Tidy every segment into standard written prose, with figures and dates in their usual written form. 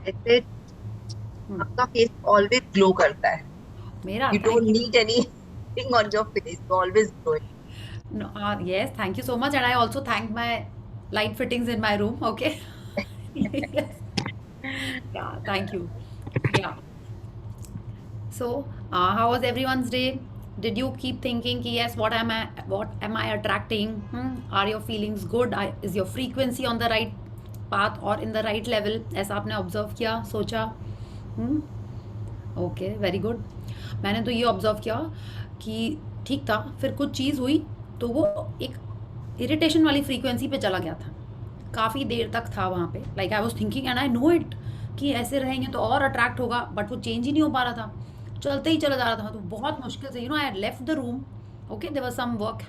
ऐसे आपका face always glow करता है. मेरा you don't thank you. Need anything on your face, always glowing. No, yes, thank you so much, and I also thank my light fittings in my room. Okay. Yes. Yeah, thank you. Yeah. So, how was everyone's day? Did you keep thinking, ki, yes, what am I attracting? Are your feelings good? Is your frequency on the right path or in the right level? ऐसा आपने observe किया, सोचा? Hmm. Okay, very good. मैंने तो ये observe किया कि ठीक था, फिर कुछ चीज़ हुई तो वो एक इरिटेशन वाली फ्रीक्वेंसी पे चला गया था. काफ़ी देर तक था वहाँ पे, like I was thinking and I know it कि ऐसे रहेंगे तो और अट्रैक्ट होगा, बट वो चेंज ही नहीं हो पा रहा था. चलते ही चला जा रहा था, तो बहुत मुश्किल से I left the room. Okay, there was some work,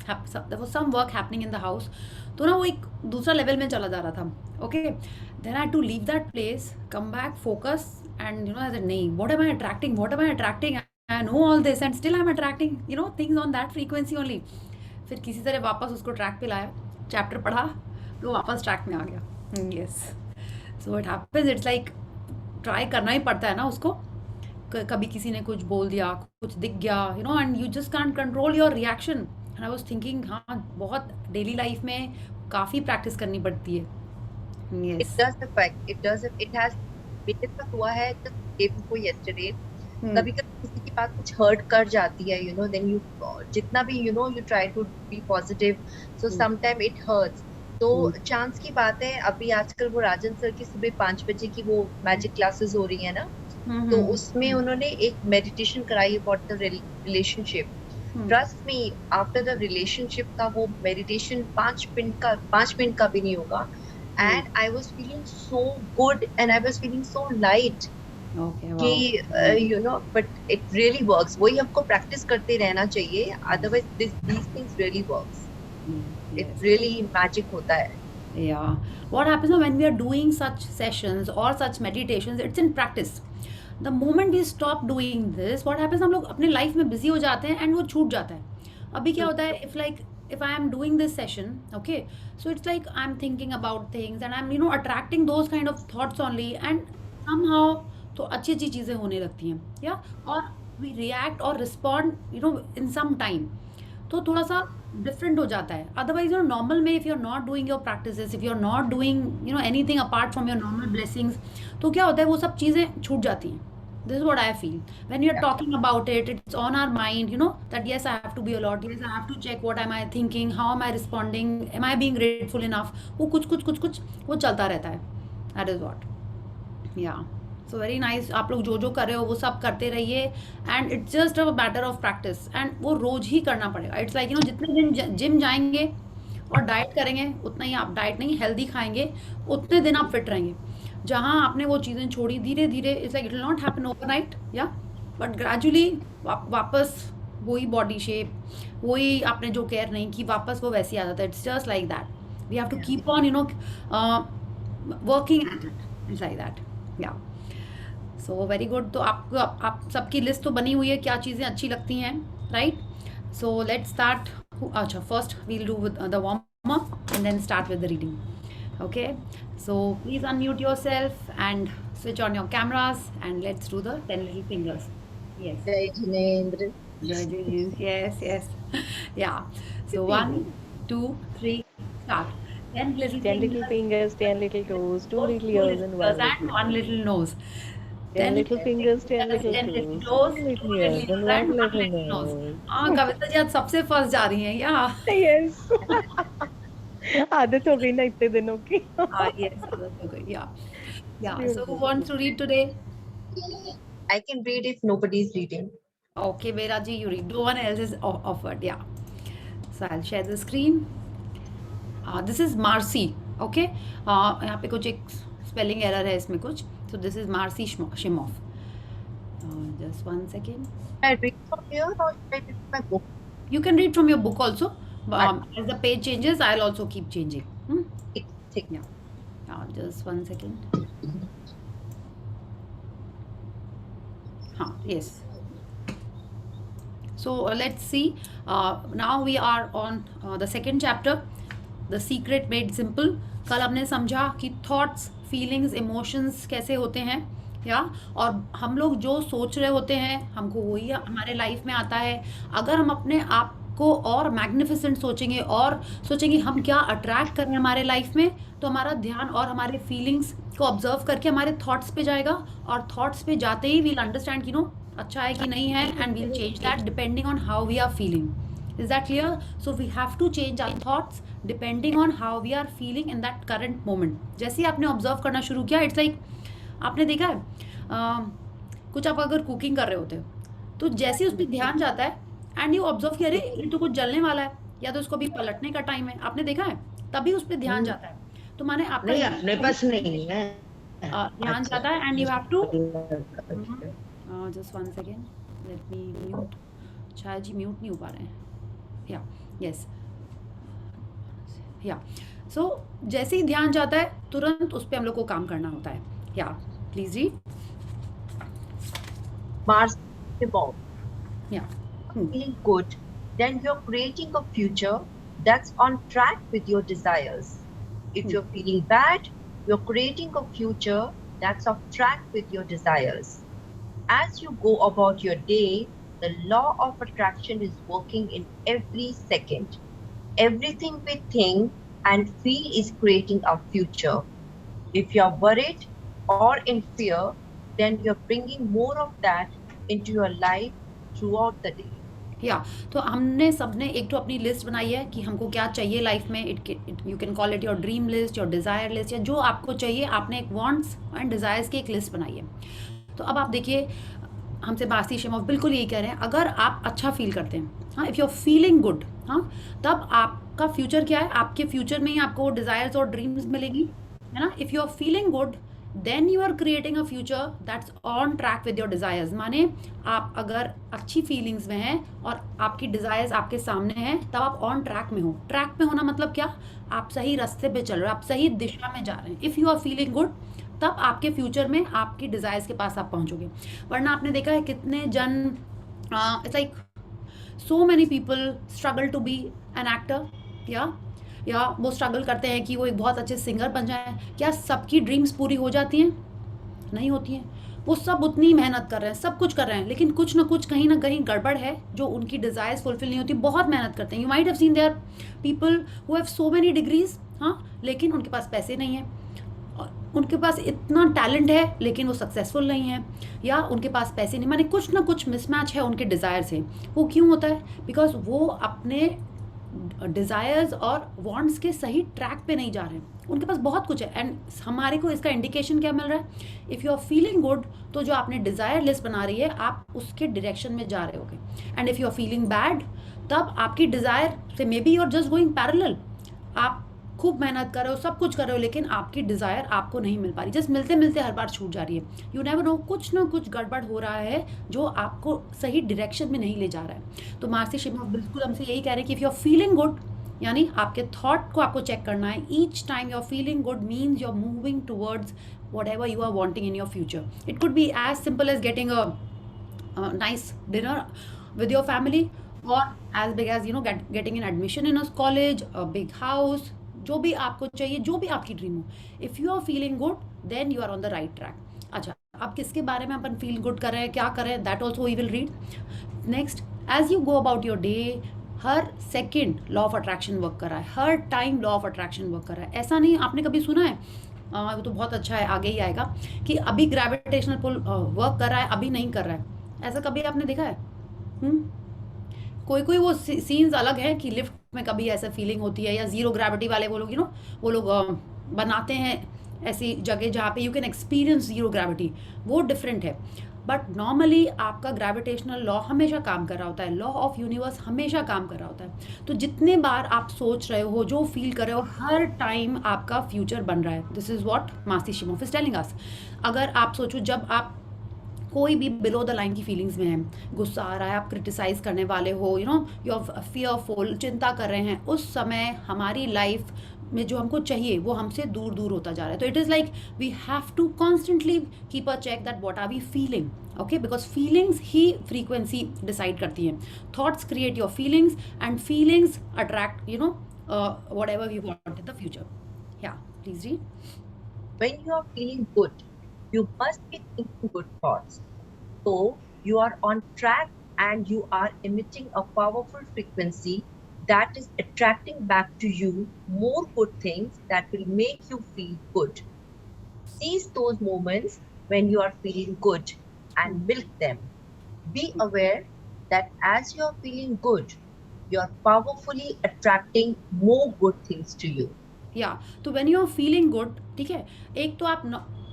there was some work happening in the house. तो ना वो एक दूसरा लेवल में चला जा रहा था. Okay, then I to leave that place, come back, focus, and नहीं, what am I attracting, what am I attracting, I know all this and still I am attracting things on that frequency only. फिर किसी तरह वापस उसको track पे लाया, chapter पढ़ा, तो वापस ट्रैक में आ गया. Yes. So it happens, it's like try करना ही पड़ता है ना उसको. कभी किसी ने कुछ बोल दिया, कुछ दिख गया, and you just can't control your reaction. And I was thinking, हाँ, बहुत डेली लाइफ में काफ़ी प्रैक्टिस करनी पड़ती है. It yes. does affect. It does. It has. मेरे साथ हुआ है just day before yesterday. कभी कभी किसी की बात कुछ हर्ट कर जाती है, देन यू, जितना भी you try to be positive, so sometime it hurts. तो चांस की बात है, अभी आजकल वो राजन सर की सुबह 5 बजे की वो मैजिक क्लासेस हो रही है ना, तो उसमें उन्होंने एक मेडिटेशन कराई about the relationship. Trust me, after the relationship का वो मेडिटेशन 5 मिनट का भी नहीं होगा. And I was feeling so good and I was feeling so light okay, कि wow. but it really works. वही हमको प्रैक्टिस करते रहना चाहिए, otherwise these things really works. It yes. really magic होता है. Yeah. What happens now when we are doing such sessions or such meditations, it's in practice. The moment we stop doing this, what happens, हम लोग अपने life में busy हो जाते हैं and वो छूट जाता है. अभी क्या होता है, if I am doing this session, okay, so it's like I'm thinking about things and I'm attracting those kind of thoughts only, and somehow तो अच्छी अच्छी चीज़ें होने लगती हैं, या, और we react or respond in some time. तो थोड़ा सा डिफरेंट हो जाता है. अदरवाइज नॉर्मल में, if you are not doing your practices, if you are not doing anything apart from your normal blessings, तो क्या होता है, वो सब चीज़ें छूट जाती हैं. This is what I feel when you are Yeah. Talking about it. It's on our mind, that yes, I have to be alert, yes, I have to check what am I thinking, how am I responding, am I being grateful enough. वो कुछ कुछ कुछ कुछ वो चलता रहता है. That is what. Yeah. So very nice. आप लोग जो जो कर रहे हो वो सब करते रहिए, and it's just a matter of practice, and वो रोज ही करना पड़ेगा. इट्स लाइक जितने दिन जिम जाएंगे और डाइट करेंगे, उतना ही आप, डाइट नहीं, हेल्दी खाएंगे, उतने दिन आप फिट रहेंगे. जहाँ आपने वो चीज़ें छोड़ी, धीरे धीरे, it's like it will not happen overnight, या, बट ग्रेजुअली वापस वही बॉडी शेप, वही आपने जो केयर नहीं की, वापस वो वैसी आ जाता है. It's just like that. We have to Yeah. Keep on working at it. It's like that. Yeah. So very good. तो आपको आप सबकी लिस्ट तो बनी हुई है, क्या चीज़ें अच्छी लगती हैं, राइट? So let's start. अच्छा, first we'll do with the warm up and then start with the reading. Okay, so please unmute yourself and switch on your cameras and let's do the 10 little fingers. Yes. जय Jinendra. Jai Jai. Yes, yes. Yeah. So 1, 2, 3, start. 10 little 10 little fingers, fingers, 10 little toes, 2 little 2 ears, and little 1 ears, little and 1 nose. little nose. 10 10 little fingers, 10 fingers, little 10 little toes, toes, 2 little 2 little ears, and ears, 1 and 1 little little nose. nose. हाँ, कविता जी आज सबसे first जा रही हैं, या. Yes. आदत हो गई ना इतने दिनों की. हाँ, yes, आदत हो गई, या. Yeah, so who Beautiful. wants to read today? I can read if nobody is reading. Okay, Vera ji, you read. No one else is offered, yeah. So I'll share the screen. This is Marcy, okay? यहाँ पे कुछ एक spelling error है इसमें कुछ. So this is Marcy Shimoff. Just 1 second. I read from here or should I read from my book? You can read from your book also. As the page changes, I'll also keep changing. ठीक. Yeah. Just 1 second. Yes. So let's see. Now we are on the second chapter, The Secret Made Simple. कल हमने समझा कि thoughts feelings, emotions कैसे होते हैं, या और हम लोग जो सोच रहे होते हैं हमको वही हमारे लाइफ में आता है। अगर हम अपने आप को और मैग्निफिसेंट सोचेंगे और सोचेंगे हम क्या अट्रैक्ट कर रहे हैं हमारे लाइफ में, तो हमारा ध्यान और हमारे फीलिंग्स को ऑब्जर्व करके हमारे थॉट्स पे जाएगा, और थॉट्स पे जाते ही वील अंडरस्टैंड कि नो अच्छा है कि नहीं है, and we'll change that depending on how we are feeling. Is that clear? So we have to change our thoughts depending on how we are feeling in that current moment. जैसे ही आपने observe करना शुरू किया, it's like आपने देखा है कुछ आप अगर कुकिंग कर रहे होते हो तो जैसे ही उस पर ध्यान जाता है एंड यू ऑब्जर्व कि अरे ये तो कुछ जलने वाला है, या तो इसको अभी पलटने का टाइम है, आपने देखा है, तभी उस पर ध्यान जाता है। तो माने आपका नहीं अपने पास नहीं है, ध्यान जाता है and you have to just one second, let me mute. शायद जी म्यूट नहीं हो पा रहे हैं, या यस, या सो जैसे ही ध्यान जाता है तुरंत उस पर हम लोग को काम करना होता है। या प्लीज जी। Mars bomb. या Feeling good, then you're creating a future that's on track with your desires. If you're feeling bad, you're creating a future that's off track with your desires. As you go about your day, the law of attraction is working in every second. Everything we think and feel is creating our future. If you're worried or in fear, then you're bringing more of that into your life throughout the day. या तो हमने सबने एक तो अपनी list बनाई है कि हमको क्या चाहिए लाइफ में। You can call it your dream list, your desire list, या जो आपको चाहिए आपने एक वांट्स एंड डिज़ायर्स की एक लिस्ट बनाई है। तो अब आप देखिए, हमसे मासी शिमोफ बिल्कुल यही कह रहे हैं, अगर आप अच्छा फील करते हैं, हाँ, if you are feeling good, हाँ, तब आपका फ्यूचर क्या है, आपके फ्यूचर में ही आपको डिज़ायर्स और ड्रीम्स मिलेगी, है ना। If you are feeling good then you are creating a future that's on track with your desires. माने आप अगर अच्छी फीलिंग्स में हैं और आपकी डिज़ायर्स आपके सामने हैं, तब आप ऑन ट्रैक में हो। ट्रैक में होना मतलब क्या, आप सही रास्ते पे चल रहे हो, आप सही दिशा में जा रहे हैं। If you are feeling good, तब आपके फ्यूचर में आपकी डिज़ायर्स के पास आप पहुंचोगे। वरना आपने देखा है कितने जन, it's like so many people struggle to be an actor, या वो स्ट्रगल करते हैं कि वो एक बहुत अच्छे सिंगर बन जाएं। क्या सबकी ड्रीम्स पूरी हो जाती हैं? नहीं होती हैं। वो सब उतनी मेहनत कर रहे हैं, सब कुछ कर रहे हैं, लेकिन कुछ ना कुछ कहीं ना कहीं गड़बड़ है जो उनकी डिज़ायर्स फुलफिल नहीं होती। बहुत मेहनत करते हैं। You might have seen there people who have so many degrees, हाँ, लेकिन उनके पास पैसे नहीं हैं। उनके पास इतना टैलेंट है लेकिन वो सक्सेसफुल नहीं है, या उनके पास पैसे नहीं, माने कुछ ना कुछ मिसमैच है उनके डिज़ायर से। वो क्यों होता है? बिकॉज वो अपने डिज़ायर्स और वांट्स के सही ट्रैक पे नहीं जा रहे हैं। उनके पास बहुत कुछ है, एंड हमारे को इसका इंडिकेशन क्या मिल रहा है? If you are feeling good, तो जो आपने डिज़ायर लिस्ट बना रही है आप उसके डायरेक्शन में जा रहे होगे। And if you are feeling bad, तब आपकी डिज़ायर से maybe you are just going parallel. आप खूब मेहनत कर रहे हो, सब कुछ कर रहे हो, लेकिन आपकी डिज़ायर आपको नहीं मिल पा रही, जस्ट मिलते मिलते हर बार छूट जा रही है। यू नेवर नो, कुछ ना कुछ गड़बड़ हो रहा है जो आपको सही डायरेक्शन में नहीं ले जा रहा है। तो मासी शिमोफ बिल्कुल हमसे यही कह रहे हैं कि if you are feeling good, यानी आपके थॉट को आपको चेक करना है। Each time you are feeling good means you are moving towards whatever you are wanting in your future. It could be as simple as getting a nice dinner with your family, or as big as getting an admission in a college, a big house, जो भी आपको चाहिए, जो भी आपकी dream हो। If you are feeling good then you are on the right track. अच्छा, अब किसके बारे में अपन फील गुड कर रहे हैं, क्या कर रहे हैं, that also we will read next. As you go about your day, हर second law of attraction work कर रहा है, हर time law of attraction work कर रहा है। ऐसा नहीं, आपने कभी सुना है, वो तो बहुत अच्छा है, आगे ही आएगा, कि अभी ग्रेविटेशनल पुल वर्क कर रहा है, अभी नहीं कर रहा है। ऐसा कभी आपने देखा है? कोई कोई वो सीन्स अलग है कि लिफ्ट में कभी ऐसा फीलिंग होती है, या जीरो ग्रेविटी वाले वो लोग वो लोग बनाते हैं ऐसी जगह जहाँ पे you can experience zero gravity, वो डिफरेंट है। बट नॉर्मली आपका ग्रेविटेशनल लॉ हमेशा काम कर रहा होता है, लॉ ऑफ यूनिवर्स हमेशा काम कर रहा होता है। तो जितने बार आप सोच रहे हो, जो फील कर रहे हो, हर टाइम आपका फ्यूचर बन रहा है। दिस इज़ वॉट मासी शिमोफ इज टेलिंग अस। अगर आप सोचो, जब आप कोई भी बिलो द लाइन की फीलिंग्स में है, गुस्सा आ रहा है, आप क्रिटिसाइज करने वाले हो, यू आर फियरफुल, चिंता कर रहे हैं, उस समय हमारी लाइफ में जो हमको चाहिए वो हमसे दूर दूर होता जा रहा है। तो it is like we have to constantly keep a check that what are we feeling, okay, because feelings ही फ्रीक्वेंसी डिसाइड करती हैं। Thoughts create your feelings and feelings attract whatever we want in the future. Yeah please read. when you are feeling good, you must be thinking good thoughts. So you are on track and you are emitting a powerful frequency that is attracting back to you more good things that will make you feel good. Seize those moments when you are feeling good and milk them. Be aware that as you are feeling good, you are powerfully attracting more good things to you. या तो when you are feeling good, ठीक है, एक तो आप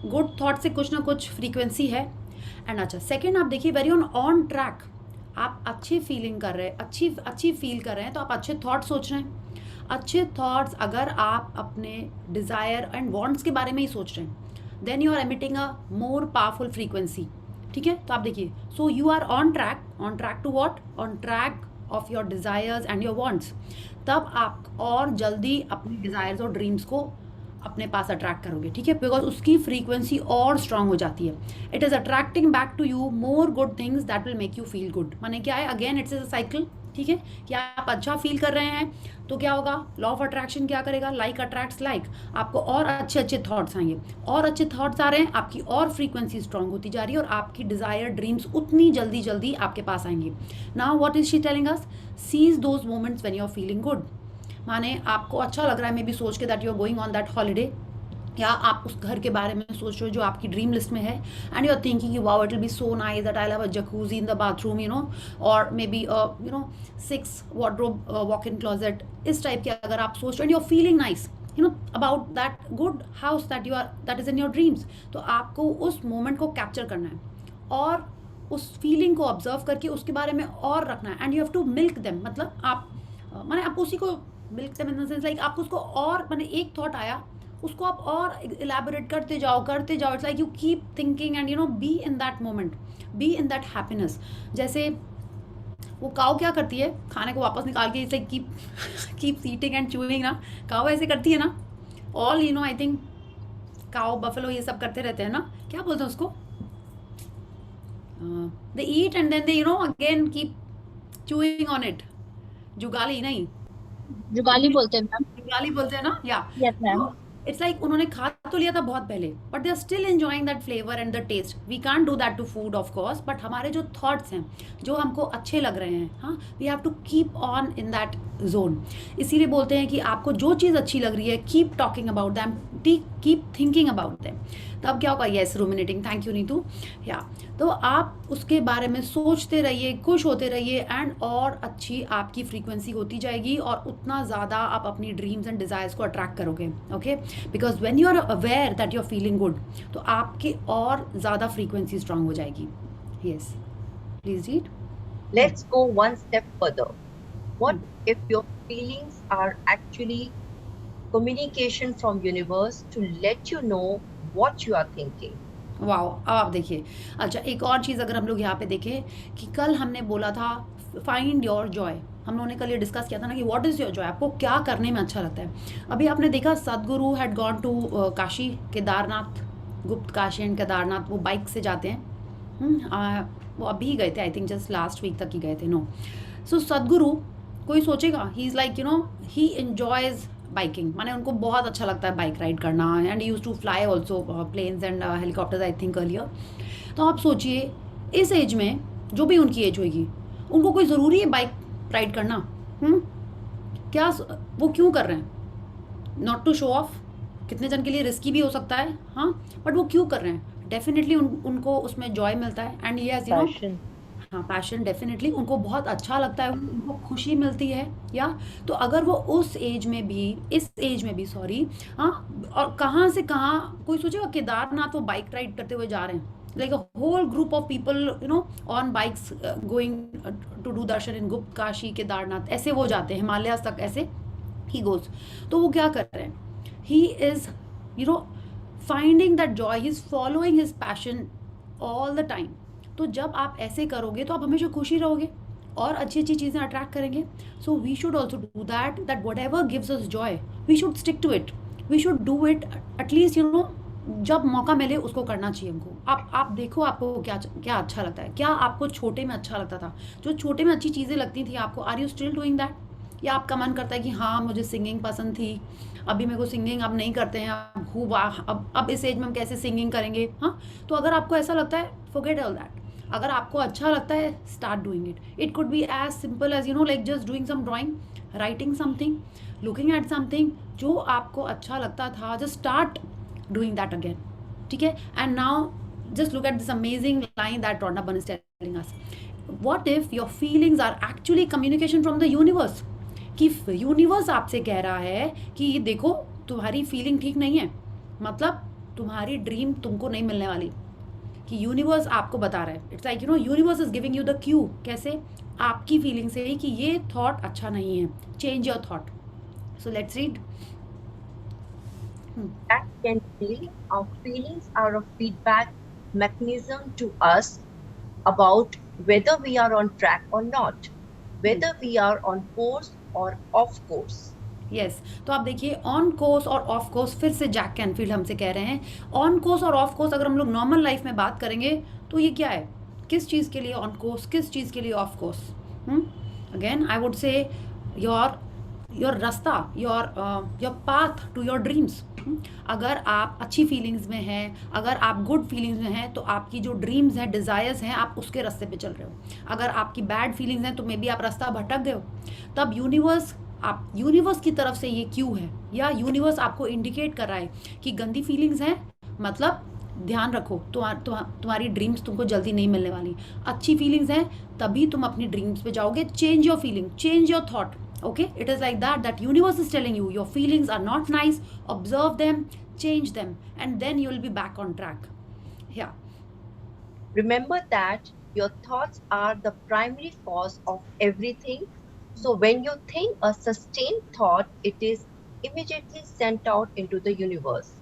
good thought से कुछ ना कुछ फ्रीक्वेंसी है। एंड अच्छा, सेकंड आप देखिए वेरी ऑन ट्रैक, आप अच्छी फीलिंग कर रहे हैं, अच्छी अच्छी फील कर रहे हैं, तो आप अच्छे थॉट सोच रहे हैं। अच्छे थॉट्स अगर आप अपने डिज़ायर एंड वांट्स के बारे में ही सोच रहे हैं, then you are emitting a more powerful frequency, ठीक है। तो आप देखिए, so you are on track to what, on track of your desires and your wants. तब आप और जल्दी अपने डिज़ायर्स और ड्रीम्स को अपने पास अट्रैक्ट करोगे, ठीक है, बिकॉज उसकी फ्रीक्वेंसी और स्ट्रांग हो जाती है। It is attracting back to you more good things that will make you feel good. माने क्या है, अगेन इट्स अ साइकिल, ठीक है। कि आप अच्छा फील कर रहे हैं तो क्या होगा, लॉ ऑफ अट्रैक्शन क्या करेगा, लाइक अट्रैक्ट्स लाइक, आपको और अच्छे अच्छे थॉट्स आएंगे, और अच्छे थॉट्स आ रहे हैं, आपकी और फ्रीक्वेंसी स्ट्रांग होती जा रही है और आपकी डिज़ायर ड्रीम्स उतनी जल्दी जल्दी आपके पास आएंगी। Now what is she telling us, seize those moments when you are feeling good. माने आपको अच्छा लग रहा है, मे बी सोच के that you are going on that holiday, या आप उस घर के बारे में सोच रहे हो जो आपकी ड्रीम लिस्ट में है, and you are thinking wow it will be so nice that I have a jacuzzi in the bathroom, you know, और maybe 6 wardrobe walk in closet, इस टाइप के अगर आप सोच रहे हो and you are feeling nice, you know, about that good house that is in your dreams, तो आपको उस मोमेंट को कैप्चर करना है और उस फीलिंग को ऑब्जर्व करके उसके बारे में और रखना है, and you have to milk them. मतलब आप माने आप उसी को milk them in the sense like आपको उसको और, माने एक थॉट आया उसको आप और इलेबोरेट करते जाओ करते जाओ। It's like you keep thinking and you know be in that moment, be in that happiness. जैसे वो काऊ क्या करती है, खाने को वापस निकाल के it's like keep eating and chewing ना, काऊ ऐसे करती है ना, all you know I think cow buffalo ये सब करते रहते हैं ना, क्या बोलते हैं उसको, they eat and then they you know again keep chewing on it. जुगाली नहीं, जुगाली बोलते हैं मैम। जुगाली बोलते हैं ना, या यस मैम। इट्स लाइक उन्होंने खा तो लिया था बहुत पहले, but they are still enjoying that flavour and the taste. We can't do that to food of course, but हमारे जो थॉट्स हैं जो हमको अच्छे लग रहे हैं, हाँ, we have to keep on in that zone. इसीलिए बोलते हैं कि आपको जो चीज़ अच्छी लग रही है, keep talking about them, keep thinking about them. तब क्या होगा, येस रूमिनेटिंग, थैंक यू नीतू, या तो आप उसके बारे में सोचते रहिए, खुश होते रहिए, एंड और अच्छी आपकी फ्रीक्वेंसी होती जाएगी और उतना ज़्यादा आप अपनी ड्रीम्स एंड डिज़ायर्स को अट्रैक्ट करोगे, okay. Because when you are aware that you are feeling good, तो आपके और ज़्यादा फ्रीक्वेंसी स्ट्रांग हो जाएगी। Yes, please read. Let's go one step further. What if your feelings are actually communication from universe to let you know what you are thinking? Wow, अब आप देखिए, अच्छा एक और चीज़ अगर हम लोग यहाँ पे देखें कि कल हमने बोला था फाइंड योर जॉय, हम लोगों ने कल ये डिस्कस किया था ना कि व्हाट इज़ योर जॉय, आपको क्या करने में अच्छा लगता है। अभी आपने देखा Sadhguru had gone to Kashi Kedarnath, Guptkashi and Kedarnath, वो बाइक से जाते हैं। वो अभी गए थे, I think just last week तक ही गए थे, नो। सो सदगुरु, कोई सोचेगा he is like you know he enjoys biking, माने उनको बहुत अच्छा लगता है बाइक राइड करना, and use to fly also planes and helicopters I think earlier. तो आप सोचिए इस एज में, जो भी उनकी एज होगी, उनको कोई ज़रूरी है बाइक राइड करना? क्या वो क्यों कर रहे हैं? नॉट टू शो ऑफ, कितने जन के लिए रिस्की भी हो सकता है, हाँ, बट वो क्यों कर रहे हैं? डेफिनेटली उनको उसमें जॉय मिलता है, एंड यस यू नो, हाँ, पैशन, डेफिनेटली उनको बहुत अच्छा लगता है, उनको खुशी मिलती है, या तो अगर वो उस एज में भी, इस एज में भी, सॉरी, हाँ, और कहाँ से कहाँ, कोई सोचेगा केदारनाथ वो बाइक राइड करते हुए जा रहे हैं, like a whole group of people you know on bikes going to do दर्शन इन गुप्त काशी केदारनाथ, ऐसे वो जाते हैं हिमालय तक, ऐसे ही गोज। तो वो क्या कर रहे हैं, he is you know finding that Joy, he is following his passion all the time. तो जब आप ऐसे करोगे तो आप हमेशा खुशी रहोगे और अच्छी अच्छी चीज़ें अट्रैक्ट करेंगे। So we should also do that whatever gives us joy, we should stick to it, we should do it at least, you know, जब मौका मिले उसको करना चाहिए हमको। आप देखो आपको क्या क्या अच्छा लगता है, क्या आपको छोटे में अच्छा लगता था, जो छोटे में अच्छी चीज़ें लगती थी आपको, are you still doing that? या आपका मन करता है कि हाँ मुझे सिंगिंग पसंद थी, अभी मेरे को सिंगिंग अब नहीं करते हैं, अब हुआ अब इस एज में हम कैसे सिंगिंग करेंगे, हाँ। तो अगर आपको ऐसा लगता है, फॉरगेट ऑल दैट। अगर आपको अच्छा लगता है, start doing it. It could be as simple as like just doing some drawing, writing something, looking at something जो आपको अच्छा लगता था, just start doing that again, ठीक है। And now just look at this amazing line that Rhonda Byrne is telling us. What if your feelings are actually communication from the universe? कि universe आपसे कह रहा है कि ये देखो तुम्हारी फीलिंग ठीक नहीं है, मतलब तुम्हारी ड्रीम तुमको नहीं मिलने वाली, कि यूनिवर्स आपको बता रहा है। It's like universe is giving you the Q. कैसे? आपकी फीलिंग से ही कि ये थॉट अच्छा नहीं है, change your thought. So let's read. That can be our feelings are a feedback mechanism to us about whether we are on track or not, whether we are on course or off course. Yes तो आप देखिए, on course और of course, फिर से Jack Canfield हमसे कह रहे हैं। ऑन कोर्स और ऑफ कोर्स अगर हम लोग नॉर्मल लाइफ में बात करेंगे तो ये क्या है, किस चीज़ के लिए ऑन कोर्स, किस चीज़ के लिए of course. Again I would say your रास्ता, your path to your dreams. अगर आप अच्छी फीलिंग्स में हैं, अगर आप गुड फीलिंग्स में हैं, तो आपकी जो ड्रीम्स हैं, डिज़ायर्स हैं, आप उसके रास्ते पे चल रहे हो। अगर आपकी बैड फीलिंग्स हैं तो मे बी आप रास्ता भटक गए हो। तब यूनिवर्स की तरफ से ये क्यू है, या यूनिवर्स आपको इंडिकेट कर रहा है कि गंदी फीलिंग्स हैं, मतलब ध्यान रखो, तुम्हारी ड्रीम्स तुमको जल्दी नहीं मिलने वाली। अच्छी फीलिंग्स हैं तभी तुम अपनी ड्रीम्स पे जाओगे। Change your feeling, change your thought. Okay, it is like that universe is telling you your feelings are not nice, observe them, change them, and then you will be back on track. Yeah. Remember that your thoughts are the primary cause of everything. So when you think a sustained thought, it is immediately sent out into the universe.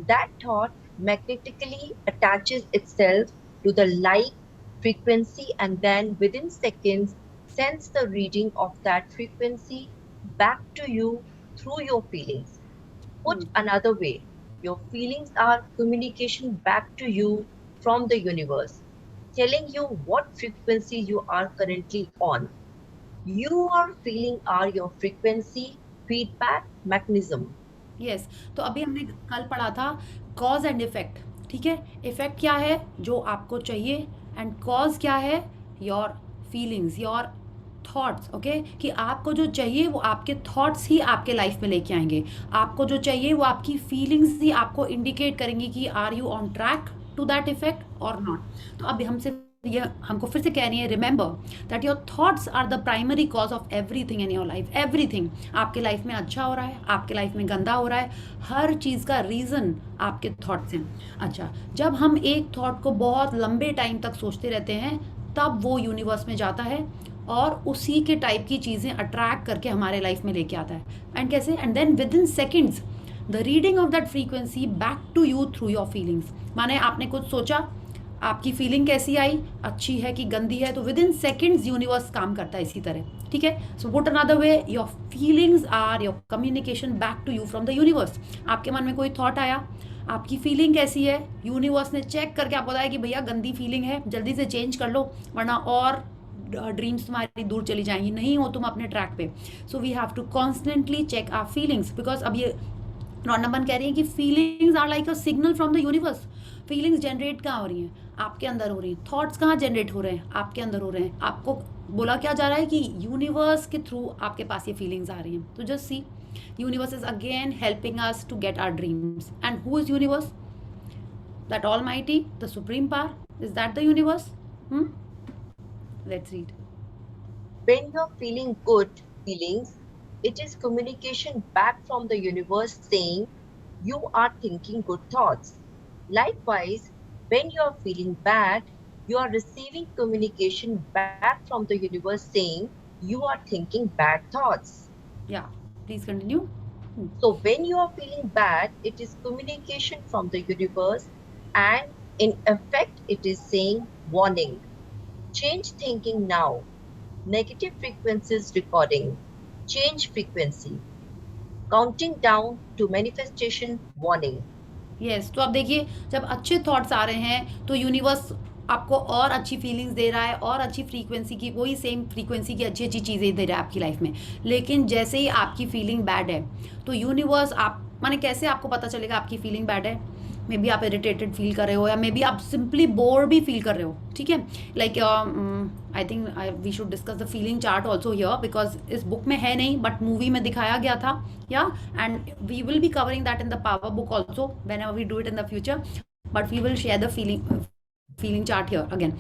That thought magnetically attaches itself to the like frequency and then within seconds sends the reading of that frequency back to you through your feelings. Put another way, your feelings are communication back to you from the universe, telling you what frequency you are currently on. Your feeling are your frequency feedback mechanism. Yes, तो अभी हमने कल पढ़ा था cause and effect, ठीक है। Effect क्या है, जो आपको चाहिए, एंड कॉज क्या है, your feelings, your thoughts. Okay, कि आपको जो चाहिए वो आपके थॉट्स ही आपके लाइफ में लेके आएंगे। आपको जो चाहिए वो आपकी फीलिंग्स ही आपको इंडिकेट करेंगी कि are you on track to that effect और नॉट। तो अब हमको फिर से कह रही है, remember that your thoughts are the primary cause of everything in your life. Everything आपके लाइफ में अच्छा हो रहा है, आपके लाइफ में गंदा हो रहा है, हर चीज़ का रीज़न आपके थॉट्स हैं। अच्छा, जब हम एक थॉट को बहुत लंबे टाइम तक सोचते रहते हैं, तब वो यूनिवर्स में जाता है और उसी के टाइप की चीज़ें अट्रैक्ट करके हमारे लाइफ में लेके आता है। एंड कैसे? And then within seconds the reading of that frequency back to you through your feelings. माने आपने कुछ सोचा, आपकी फीलिंग कैसी आई, अच्छी है कि गंदी है, तो विद इन सेकेंड्स यूनिवर्स काम करता है इसी तरह, ठीक है। So put another way, your feelings are your communication back to you from the universe. आपके मन में कोई थॉट आया, आपकी फीलिंग कैसी है, यूनिवर्स ने चेक करके आपको बताया कि भैया गंदी फीलिंग है, जल्दी से चेंज कर लो, वरना और ड्रीम्स तुम्हारी दूर चली जाएंगी, नहीं हो तुम अपने ट्रैक पे। So we have to constantly check our feelings, because अब ये रॉन्डा बर्न कह रही है कि feelings are like a signal from the universe. Feelings generate कहाँ हो रही हैं, आपके अंदर हो रही हैं। थॉट्स कहाँ जनरेट हो रहे हैं, आपके अंदर हो रहे हैं। आपको बोला क्या जा रहा है कि यूनिवर्स के थ्रू आपके पास ये फीलिंग्स आ रही हैं। तो just see, universe is again helping us to get our dreams. And who is universe? That almighty, the supreme power, is that the universe? Let's read. When you're feeling good feelings, it is communication back from the universe saying you are thinking good thoughts. Likewise, when you're feeling bad, you are receiving communication back from the universe saying you are thinking bad thoughts. Yeah, please continue. So when you are feeling bad, it is communication from the universe, and in effect, it is saying warning. Change thinking now. Negative frequencies recording. Change frequency. Counting down to manifestation warning. Yes, तो अब देखिए, जब अच्छे thoughts आ रहे हैं तो universe आपको और अच्छी फीलिंग्स दे रहा है और अच्छी फ्रीक्वेंसी की, वही सेम फ्रीक्वेंसी की अच्छी अच्छी चीज़ें दे रहा है आपकी लाइफ में। लेकिन जैसे ही आपकी फीलिंग बैड है तो यूनिवर्स, आप माने कैसे आपको पता चलेगा आपकी फीलिंग बैड है? मे बी आप इरिटेटेड फील कर रहे हो, या मे बी आप सिंपली बोर भी फील कर रहे हो, ठीक है। Like I think we should discuss the feeling chart also here, because इस बुक में है नहीं बट मूवी में दिखाया गया था, या and we will be covering that in the power book also whenever we do it in the future, but we will share the feeling chart here again.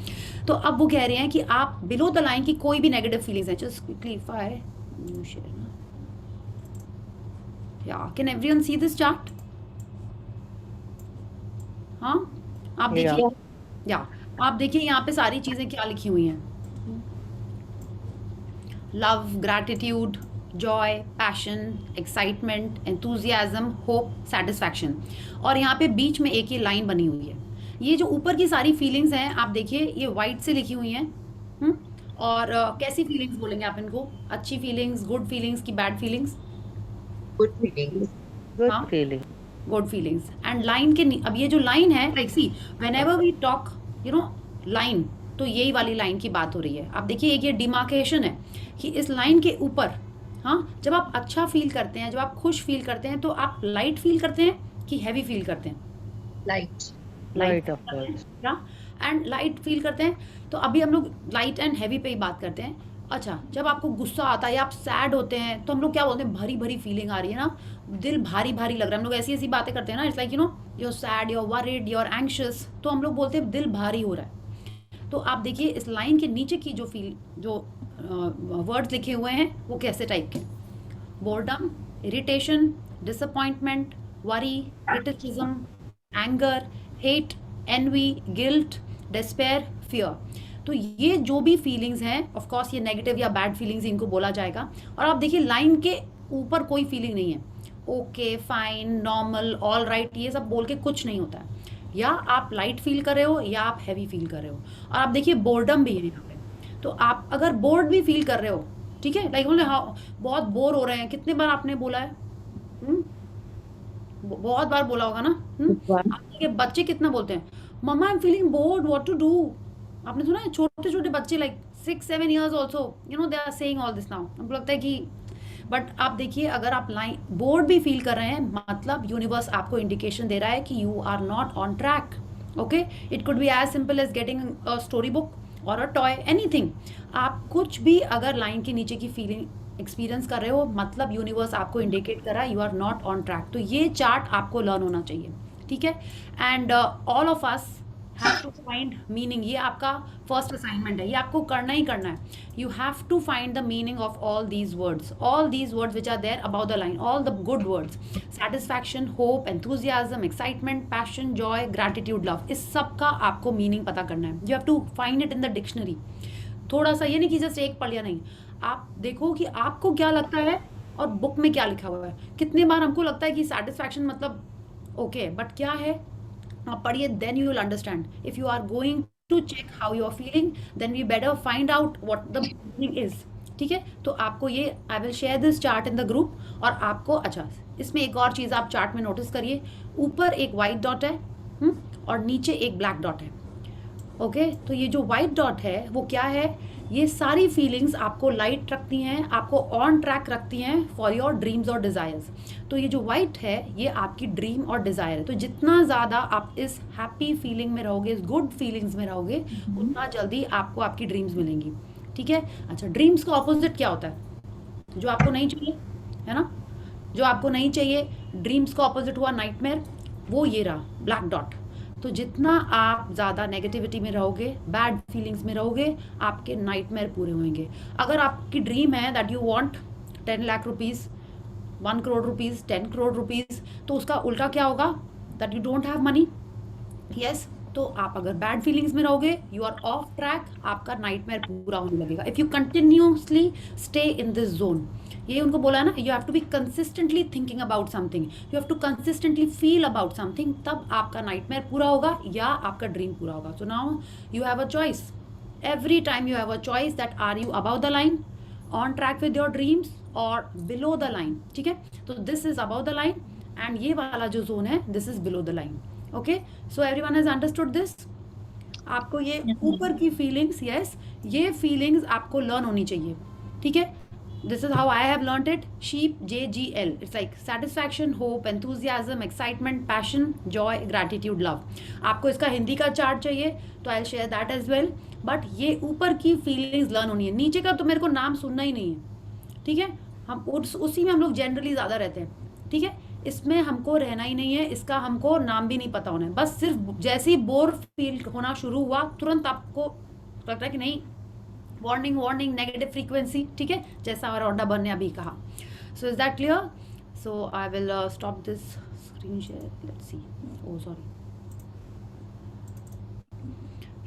तो अब वो कह रहे हैं कि आप बिलो द लाइन की कोई भी नेगेटिव फीलिंग्स है, just quickly if I share, yeah can everyone see this chart? हाँ, आप या देखिए, या आप देखिए यहाँ पे सारी चीजें क्या लिखी हुई हैं। Love, gratitude, Joy, passion, excitement, enthusiasm, hope, satisfaction, और यहाँ पे बीच में एक ये लाइन बनी हुई है। ये जो ऊपर की सारी फीलिंग्स हैं आप देखिए ये वाइट से लिखी हुई हैं। और कैसी फीलिंग्स बोलेंगे आप इनको? अच्छी फीलिंग्स, गुड फीलिंग्स की bad feelings? Good feelings. Good हाँ, feeling. Good feelings. And line के अब ये जो लाइन है, like see whenever we talk you know line, तो यही वाली लाइन की बात हो रही है। आप देखिए एक ये डिमार्केशन है कि इस लाइन के ऊपर, हाँ, जब आप अच्छा फील करते हैं, जब आप खुश फील करते हैं, तो आप लाइट फील करते हैं कि हैवी फील करते हैं? Light. Light of course. And light feel करते हैं। तो अभी हम लोग लाइट एंड हैवी पे ही बात करते हैं। अच्छा, जब आपको गुस्सा आता है या आप सैड होते हैं तो हम लोग क्या बोलते हैं? भरी भरी फीलिंग आ रही है ना, दिल भारी भारी लग रहा है। हम लोग ऐसी ऐसी बातें करते हैं ना, it's like you know you're sad, you're worried, you're anxious, तो हम लोग बोलते हैं दिल भारी हो रहा है। तो आप देखिए इस लाइन के नीचे की जो वर्ड्स लिखे हुए हैं वो कैसे टाइप के? Boredom, irritation, disappointment, worry, criticism, anger, hate, envy, guilt, despair, fear. तो ये जो भी फीलिंग्स हैं, ऑफ कोर्स ये नेगेटिव या बैड फीलिंग्स इनको बोला जाएगा। और आप देखिए लाइन के ऊपर कोई फीलिंग नहीं है। Okay, fine, normal, all right, ये सब बोल के कुछ नहीं होता है। या आप लाइट फील कर रहे हो या आप हैवी फील कर रहे हो। और आप देखिए बोर्डम भी है यहाँ पे। तो आप अगर बोर्ड भी फील कर रहे हो, ठीक है, लाइक बोले हाँ बहुत बोर हो रहे हैं, कितने बार आपने बोला है? बहुत बार बोला होगा ना। आप देखिए बच्चे कितना बोलते हैं, mama I am feeling bored, what to do. आपने सुना है छोटे छोटे बच्चे like 6-7 years also you know they are saying all this now. हमको लगता है कि, बट आप देखिए अगर आप लाइन बोर्ड भी फील कर रहे हैं, मतलब यूनिवर्स आपको इंडिकेशन दे रहा है कि you are not on track. Okay, it could be as simple as getting a story book और अ टॉय, एनीथिंग। आप कुछ भी अगर लाइन के नीचे की फीलिंग एक्सपीरियंस कर रहे हो, मतलब यूनिवर्स आपको इंडिकेट कर रहा है you are not on track. तो ये चार्ट आपको लर्न होना चाहिए, ठीक है। And all of us have to find meaning. ये आपका फर्स्ट असाइनमेंट है, ये आपको करना ही करना है। You have to find the meaning of all these words which are there about the line, all the good words, satisfaction, hope, enthusiasm, excitement, passion, joy, gratitude, love. इस सब का आपको मीनिंग पता करना है। You have to find it in the dictionary. थोड़ा सा ये नहीं कि जस्ट एक पढ़ लिया, नहीं, आप देखो कि आपको क्या लगता है और बुक में क्या लिखा हुआ है। कितने बार हमको लगता है कि सेटिस्फैक्शन मतलब ओके, बट क्या है आप पढ़िए, then you will understand. If you are going to check how you are feeling, then we better find out what the meaning is, ठीक है। तो आपको ये I will share this chart in the group. और आपको अच्छा इसमें एक और चीज़ आप चार्ट में नोटिस करिए, ऊपर एक वाइट डॉट है और नीचे एक ब्लैक डॉट है। ओके, तो ये जो वाइट डॉट है वो क्या है? ये सारी फीलिंग्स आपको लाइट रखती हैं, आपको ऑन ट्रैक रखती हैं फॉर योर ड्रीम्स और डिज़ायर्स। तो ये जो वाइट है ये आपकी ड्रीम और डिज़ायर है। तो जितना ज़्यादा आप इस हैप्पी फीलिंग में रहोगे, इस गुड फीलिंग्स में रहोगे, उतना जल्दी आपको आपकी ड्रीम्स मिलेंगी, ठीक है। अच्छा, ड्रीम्स का ऑपोजिट क्या होता है? जो आपको नहीं चाहिए, है ना, जो आपको नहीं चाहिए, ड्रीम्स का ऑपोजिट हुआ नाइटमेयर, वो ये रहा ब्लैक डॉट। तो जितना आप ज़्यादा नेगेटिविटी में रहोगे, बैड फीलिंग्स में रहोगे, आपके नाइटमेयर पूरे होंगे। अगर आपकी ड्रीम है that you want 10 lakh rupees, 1 crore rupees, 10 crore rupees, तो उसका उल्टा क्या होगा? That you don't have money. Yes, तो आप अगर बैड फीलिंग्स में रहोगे, यू आर ऑफ ट्रैक, आपका नाइटमेयर पूरा होने लगेगा। If you continuously stay in this zone, ये उनको बोला है ना, you have to be consistently thinking about something, you have to consistently feel about something, तब आपका नाइटमेयर पूरा होगा या आपका ड्रीम पूरा होगा। So now you have a choice, every time you have a choice that are you about the line, on track with your dreams और below the line, ठीक है। तो this is about the line and ये वाला जो zone है this is below the line. Okay, so everyone has understood this. आपको ये ऊपर की फीलिंग्स, यस, ये फीलिंग्स आपको लर्न होनी चाहिए, ठीक है। This is how I have learned it. Sheep, JGL, it's like satisfaction, hope, enthusiasm, excitement, passion, joy, gratitude, love. आपको इसका हिंदी का चार्ट चाहिए तो I share that as well, but ये ऊपर की फीलिंग्स लर्न होनी है। नीचे का तो मेरे को नाम सुनना ही नहीं है, ठीक है। हम उसी में हम लोग जनरली ज़्यादा रहते हैं, ठीक है। इसमें हमको रहना ही नहीं है, इसका हमको नाम भी नहीं पता होना है। बस सिर्फ जैसे ही बोर फील होना शुरू हुआ तुरंत आपको लगता है कि नहीं, वार्निंग वार्निंग, नेगेटिव फ्रीक्वेंसी, ठीक है, जैसा रॉन्डा बर्न ने अभी कहा। So is that clear? So I will stop this screen share, let's see. Oh sorry,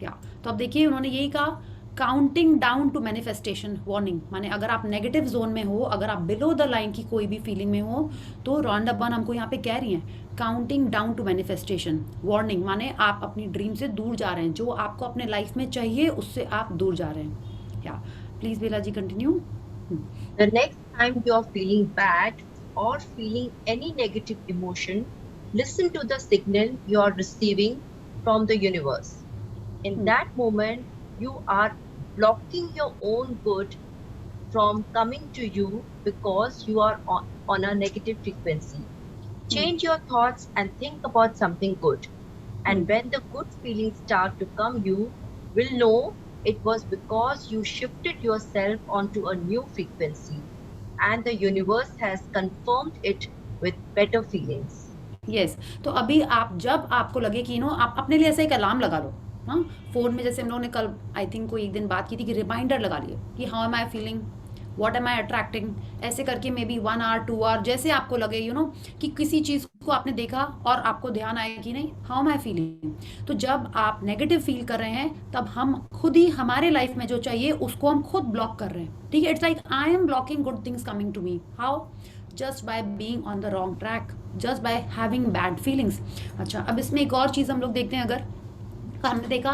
या तो अब देखिए उन्होंने यही कहा, counting down to manifestation, warning, माने अगर आप नेगेटिव जोन में हो, अगर आप बिलो द लाइन की कोई भी फीलिंग में हो, तो रॉन्डा बर्न हमको यहाँ पे कह रही हैं counting down to manifestation, warning, माने आप अपनी ड्रीम से दूर जा रहे हैं, जो आपको अपने लाइफ में चाहिए उससे आप दूर जा रहे हैं। या please Bela ji continue. The next time you are feeling bad or feeling any negative emotion, listen to the signal you are receiving from the universe. In that moment, you are blocking your own good from coming to you because you are on a negative frequency. Change your thoughts and think about something good. And when the good feelings start to come, you will know it was because you shifted yourself onto a new frequency. And the universe has confirmed it with better feelings. Yes तो अभी आप जब आपको लगे कि आप अपने लिए ऐसा एक अलार्म लगा लो, हाँ, फोन में, जैसे हम लोगों ने कल आई थिंक कोई एक दिन बात की थी कि रिमाइंडर लगा लिए कि how am I feeling, what am I attracting, ऐसे करके मे बी 1 आवर 2 आवर, जैसे आपको लगे कि किसी चीज़ को आपने देखा और आपको ध्यान आया कि नहीं, हाउ एम आई फीलिंग। तो जब आप नेगेटिव फील कर रहे हैं तब हम खुद ही हमारे लाइफ में जो चाहिए उसको हम खुद ब्लॉक कर रहे हैं, ठीक है। It's like I am blocking good things coming to me, how, just by being on the wrong track, just by having bad feelings. अच्छा, अब इसमें एक और चीज़ हम लोग देखते हैं। अगर हमने देखा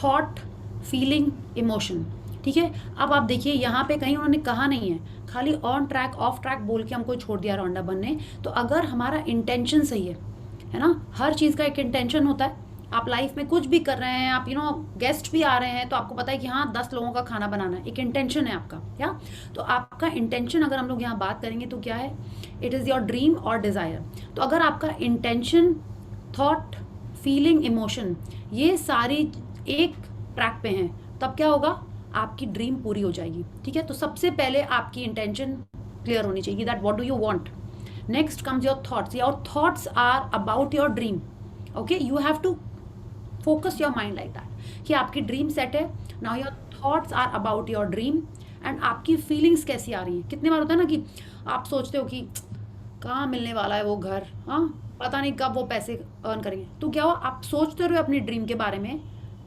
थॉट, फीलिंग, इमोशन, ठीक है। अब आप देखिए यहाँ पे कहीं उन्होंने कहा नहीं है, खाली ऑन ट्रैक ऑफ ट्रैक बोल के हमको छोड़ दिया रॉन्डा बर्न ने। तो अगर हमारा इंटेंशन सही है ना, हर चीज़ का एक इंटेंशन होता है। आप लाइफ में कुछ भी कर रहे हैं, आप गेस्ट भी आ रहे हैं तो आपको पता है कि हाँ 10 लोगों का खाना बनाना है, एक इंटेंशन है आपका, या तो आपका इंटेंशन अगर हम लोग यहाँ बात करेंगे तो क्या है, इट इज़ योर ड्रीम और डिज़ायर। तो अगर आपका इंटेंशन, थॉट, फीलिंग, इमोशन ये सारी एक ट्रैक पे हैं, तब क्या होगा, आपकी ड्रीम पूरी हो जाएगी, ठीक है। तो सबसे पहले आपकी इंटेंशन क्लियर होनी चाहिए, that what do you want. Next comes your thoughts, your thoughts are about your dream, okay. You have to focus your mind like that कि आपकी ड्रीम सेट है, now your thoughts are about your dream. And आपकी feelings कैसी आ रही हैं। कितने बार होता है ना कि आप सोचते हो कि कहाँ मिलने वाला है वो घर, हाँ पता नहीं कब वो पैसे अर्न करेंगे, तो क्या हो, आप सोचते रहो अपनी ड्रीम के बारे में,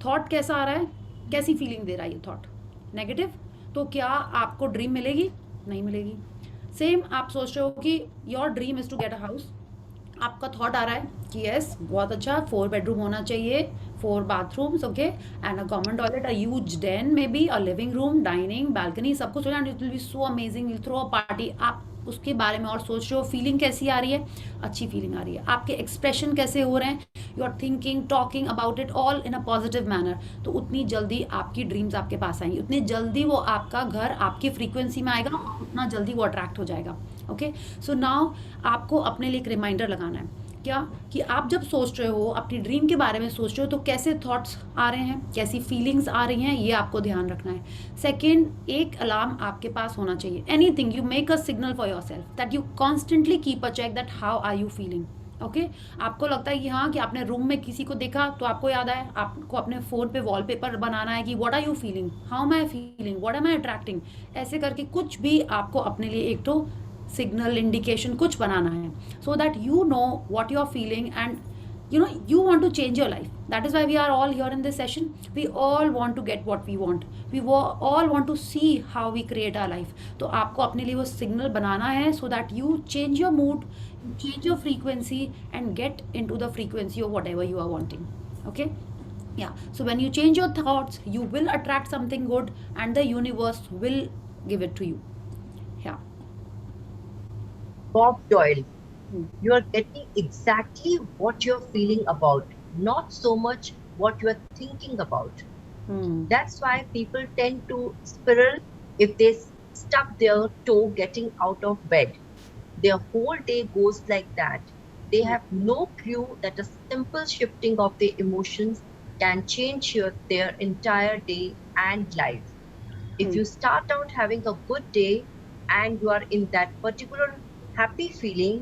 थॉट कैसा आ रहा है, कैसी फीलिंग दे रहा है ये थॉट, नेगेटिव, तो क्या आपको ड्रीम मिलेगी, नहीं मिलेगी। सेम आप सोच रहे हो कि your dream is to get a house, आपका थॉट आ रहा है कि यस बहुत अच्छा 4 बेडरूम होना चाहिए, 4 bathrooms, okay, and a common toilet, a huge den, may B a living room, dining, balcony, सब कुछ हो जाए, it will be so amazing, will throw a party. आप उसके बारे में और सोच रहे हो, फीलिंग कैसी आ रही है, अच्छी फीलिंग आ रही है, आपके एक्सप्रेशन कैसे हो रहे हैं, you are thinking, talking about it all in a positive manner, तो उतनी जल्दी आपकी ड्रीम्स आपके पास आएंगी, उतनी जल्दी वो आपका घर आपकी फ्रीक्वेंसी में आएगा, उतना जल्दी वो अट्रैक्ट हो जाएगा, ओके। सो नाउ आपको अपने लिए एक रिमाइंडर लगाना है, क्या कि आप जब सोच रहे हो, अपनी ड्रीम के बारे में सोच रहे हो, तो कैसे थॉट्स आ रहे हैं, कैसी फीलिंग्स आ रही हैं, ये आपको ध्यान रखना है। सेकेंड, एक अलार्म आपके पास होना चाहिए, anything you make a signal for yourself that you constantly keep a check that how are you feeling, okay. आपको लगता है कि हाँ कि आपने रूम में किसी को देखा तो आपको याद आया, आपको अपने फ़ोन पे वॉलपेपर बनाना है कि what are you feeling, how am I feeling, what am I attracting, ऐसे करके कुछ भी आपको अपने लिए एक तो सिग्नल, इंडिकेशन कुछ बनाना है, so that you know what you are feeling and you want to change your life. That is why we are all here in this session. We all want to get what we want. We all want to see how we create our life. तो आपको अपने लिए वो signal बनाना है, so that you change your mood, you change your frequency and get into the frequency of whatever you are wanting, okay. Yeah, so when you change your thoughts, you will attract something good and the universe will give it to you. Yeah. Bob Doyle, you are getting exactly what you're feeling about, not so much what you are thinking about. Hmm. That's why people tend to spiral if they stub their toe getting out of bed. Their whole day goes like that. They have no clue that a simple shifting of their emotions can change their entire day and life. If Hmm. you start out having a good day and you are in that particular happy feeling,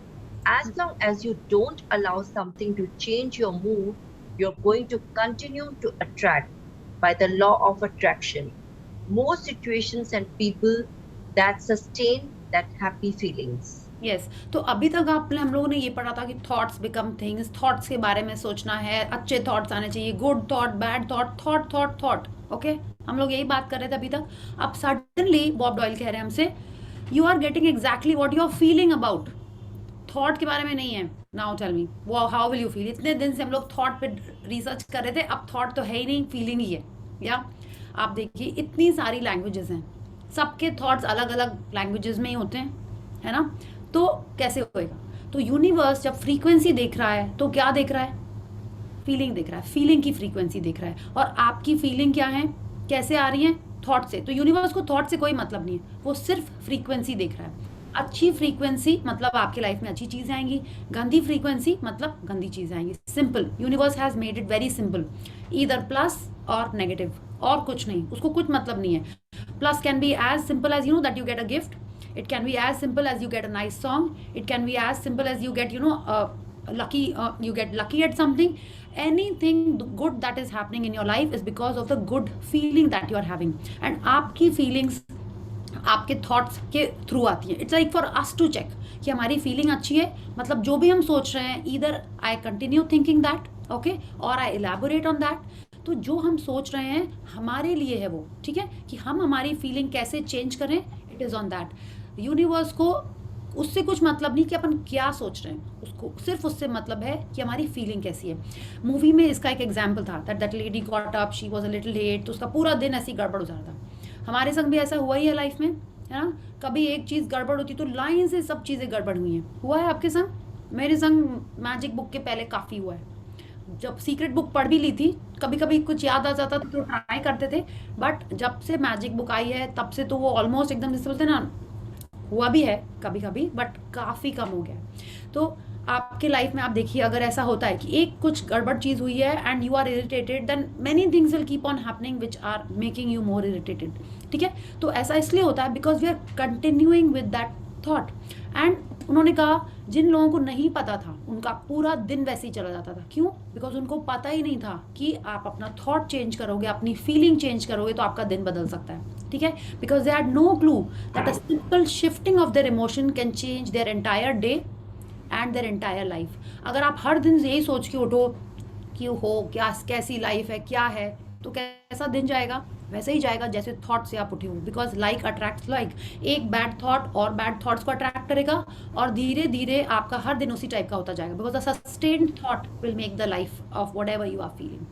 as long as you don't allow something to change your mood, you're going to continue to attract by the law of attraction more situations and people that sustain that happy feelings. Yes, तो अभी तक आपने हम लोगों ने ये पढ़ा था कि थॉट्स बिकम थिंग्स, थॉट्स के बारे में सोचना है, अच्छे थॉट्स आने चाहिए, good thought, bad thought, thought thought thought, okay, हम लोग यही बात कर रहे थे अभी तक. अब सडनली बॉब डॉयल कह रहे हैं हमसे, you are getting exactly what you are feeling about. Thought के बारे में नहीं है. नाउ टेल मी वो हाउ विल यू फील. इतने दिन से हम लोग थॉट पे रिसर्च कर रहे थे, अब थॉट तो है ही नहीं, फीलिंग ही है. या आप देखिए इतनी सारी लैंग्वेजेस हैं, सबके थॉट्स अलग अलग लैंग्वेजेस में ही होते हैं, है ना. तो कैसे होएगा. तो यूनिवर्स जब फ्रीक्वेंसी देख रहा है तो क्या देख रहा है, फीलिंग देख रहा है, फीलिंग की फ्रीक्वेंसी देख रहा है. और आपकी फीलिंग क्या है, कैसे आ रही है, थॉट से. तो यूनिवर्स को थॉट से कोई मतलब नहीं है, वो सिर्फ फ्रीक्वेंसी देख रहा है. अच्छी फ्रीक्वेंसी मतलब आपके लाइफ में अच्छी चीज़ें आएंगी, गंदी फ्रीक्वेंसी मतलब गंदी चीज़ें आएंगी. Simple, universe has made it very simple, either plus or negative, और कुछ नहीं, उसको कुछ मतलब नहीं है. Plus can be as simple as that you get a gift. It can be as simple as you get a nice song. It can be as simple as you get, you get lucky at something. Anything good that is happening in your life is because of the good feeling that you are having. And आपकी feelings आपके thoughts के through आती है. It's like for us to check कि हमारी feeling अच्छी है, मतलब जो भी हम सोच रहे हैं, either I continue thinking that, okay, और आई इलेबोरेट ऑन दैट. तो जो हम सोच रहे हैं हमारे लिए है वो, ठीक है, कि हम हमारी फीलिंग कैसे चेंज करें, it is on that. Universe को उससे कुछ मतलब नहीं कि अपन क्या सोच रहे हैं, उसको सिर्फ उससे मतलब है कि हमारी फीलिंग कैसी है. मूवी में इसका एक एग्जाम्पल था, that lady got up, she was a little late, तो उसका पूरा दिन ऐसी गड़बड़ हो जाता था. हमारे संग भी ऐसा हुआ ही है लाइफ में, है ना. कभी एक चीज़ गड़बड़ होती तो लाइन से सब चीज़ें गड़बड़ हुई हैं. हुआ है आपके संग, मेरे संग मैजिक बुक के पहले काफ़ी हुआ है. जब सीक्रेट बुक पढ़ भी ली थी, कभी कभी कुछ याद आ जाता तो ट्राई करते थे, बट जब से मैजिक बुक आई है तब से तो वो ऑलमोस्ट एकदम जैसे बोलते हैं ना, हुआ भी है कभी कभी बट काफ़ी कम हो गया. तो आपके लाइफ में आप देखिए, अगर ऐसा होता है कि एक कुछ गड़बड़ चीज़ हुई है and you are irritated, then many things will keep on happening which are making you more irritated. ठीक है, तो ऐसा इसलिए होता है because we are continuing with that thought. And उन्होंने कहा जिन लोगों को नहीं पता था उनका पूरा दिन वैसे ही चला जाता था. क्यों? बिकॉज उनको पता ही नहीं था कि आप अपना थॉट चेंज करोगे, अपनी फीलिंग चेंज करोगे तो आपका दिन बदल सकता है. ठीक है, because they had no clue that a simple shifting of their emotion can change their entire day and their entire life. अगर आप हर दिन यही सोच के उठो कि हो क्या कैसी लाइफ है, क्या है, तो कैसा दिन जाएगा? वैसे ही जाएगा जैसे थॉट से आप उठे हो. Because like attracts like. एक बैड थॉट और बैड थॉट्स को अट्रैक्ट करेगा और धीरे धीरे आपका हर दिन उसी टाइप का होता जाएगा. Because a sustained thought will make the life of whatever you are feeling.